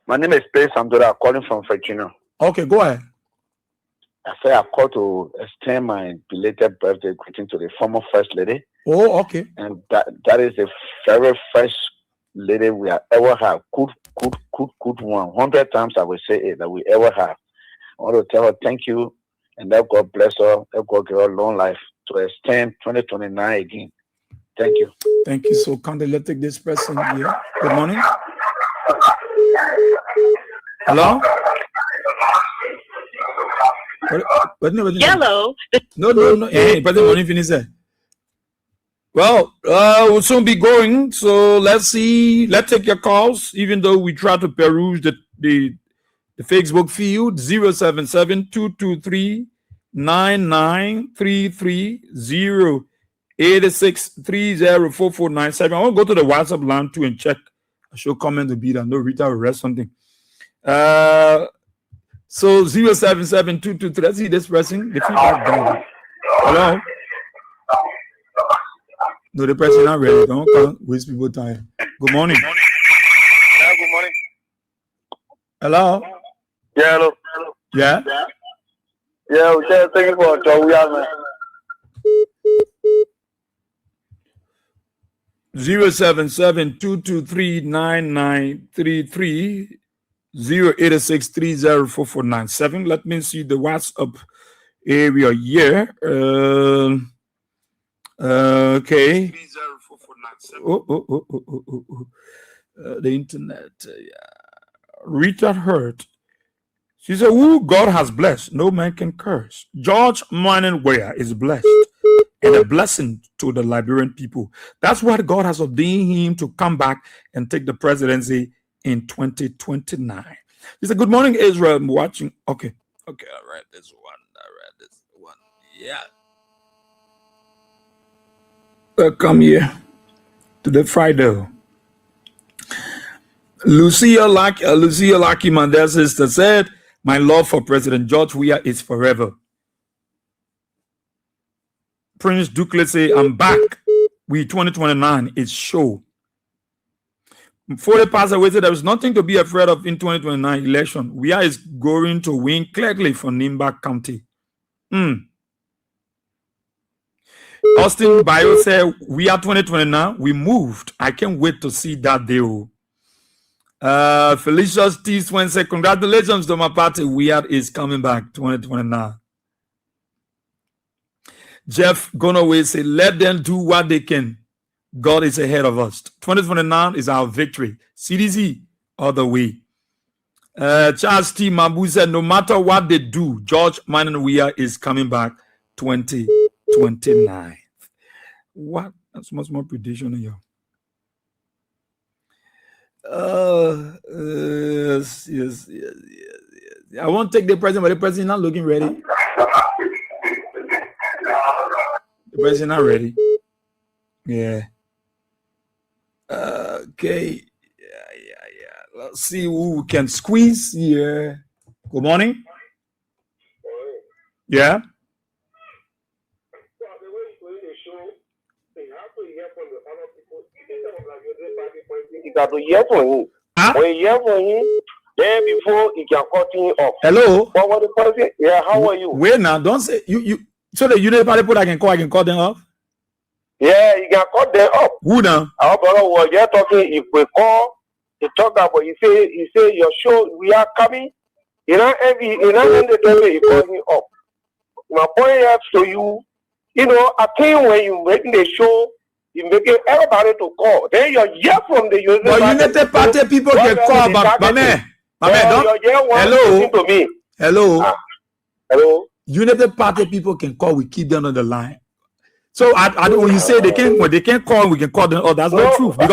My name is Space Amdola. I'm calling from Virginia. Okay, go ahead. I say I called to extend my belated birthday greeting to the former First Lady. Oh, okay. And that is the very first lady we have ever had. Good one. 100 times I will say it that we ever have. I want to tell her thank you and that God bless her. That God give her long life to extend 2029 again. Thank you. Thank you so kindly. Let's take this person here. Good morning. Hello? Hello. No. Hey, but the morning finish there. Well, we'll soon be going. So let's see. Let's take your calls, even though we try to peruse the Facebook field 077-223-9933 086304497. I want to go to the WhatsApp line too and check. I should comment the beat. I know Rita will rest something. So 077-223. Let's see this pressing. The feedback down. Hello? No, the pressing not ready. Don't waste people time. Good morning. Yeah, good morning. Hello? Yeah, hello. Yeah? Yeah, we just thank you for Weah, man. 077-223-9933 086304497. Let me see the WhatsApp area here. Okay. The internet. Rita Hurt. She said, who God has blessed, no man can curse. George Weah is blessed and a blessing to the Liberian people. That's what God has ordained him to come back and take the presidency in 2029. He said, good morning, Israel. I'm watching. Okay, I read this one. Yeah. Welcome here to the Friday. Lucia Lucky Mandela sister said, my love for President George Weah is forever. Prince Duke say, I'm back. We 2029 is show. Before they pass away, said there is nothing to be afraid of in 2029 election. Weah is going to win clearly for Nimba County. Austin Bio said, we are 2029. We moved. I can't wait to see that day. Felicia's T. Swen said, congratulations to my party. Weah is coming back 2029. Jeff Gonaway said, let them do what they can. God is ahead of us. 2029 is our victory. CDC all the way. Charles T. Mabu said, no matter what they do, George Weah is coming back 2029. What? That's much more prediction in here. Yes. I won't take the president, but the president not looking ready. The president not ready. Yeah. Okay. Yeah. Let's see who can squeeze here. Good morning. Yeah. You got to hear from him. When you hear from him, then before he can cut him off. Hello. What was the person? Yeah, how are you? Wait now, don't say you. So the United Party people I can call them off. Yeah, you can cut them up. Who now? Our brother was just talking. If we call, he talk about. He say your show we are coming. You know, the time he call me up. My point is to you. You know, I think when you making the show, you making everybody to call. Then you hear from the United Party people can call, but don't. Hello. To me. Hello. Hello. United Party people can call. We keep them on the line. So when you say they can't call, we can call them. Oh, that's not true. Because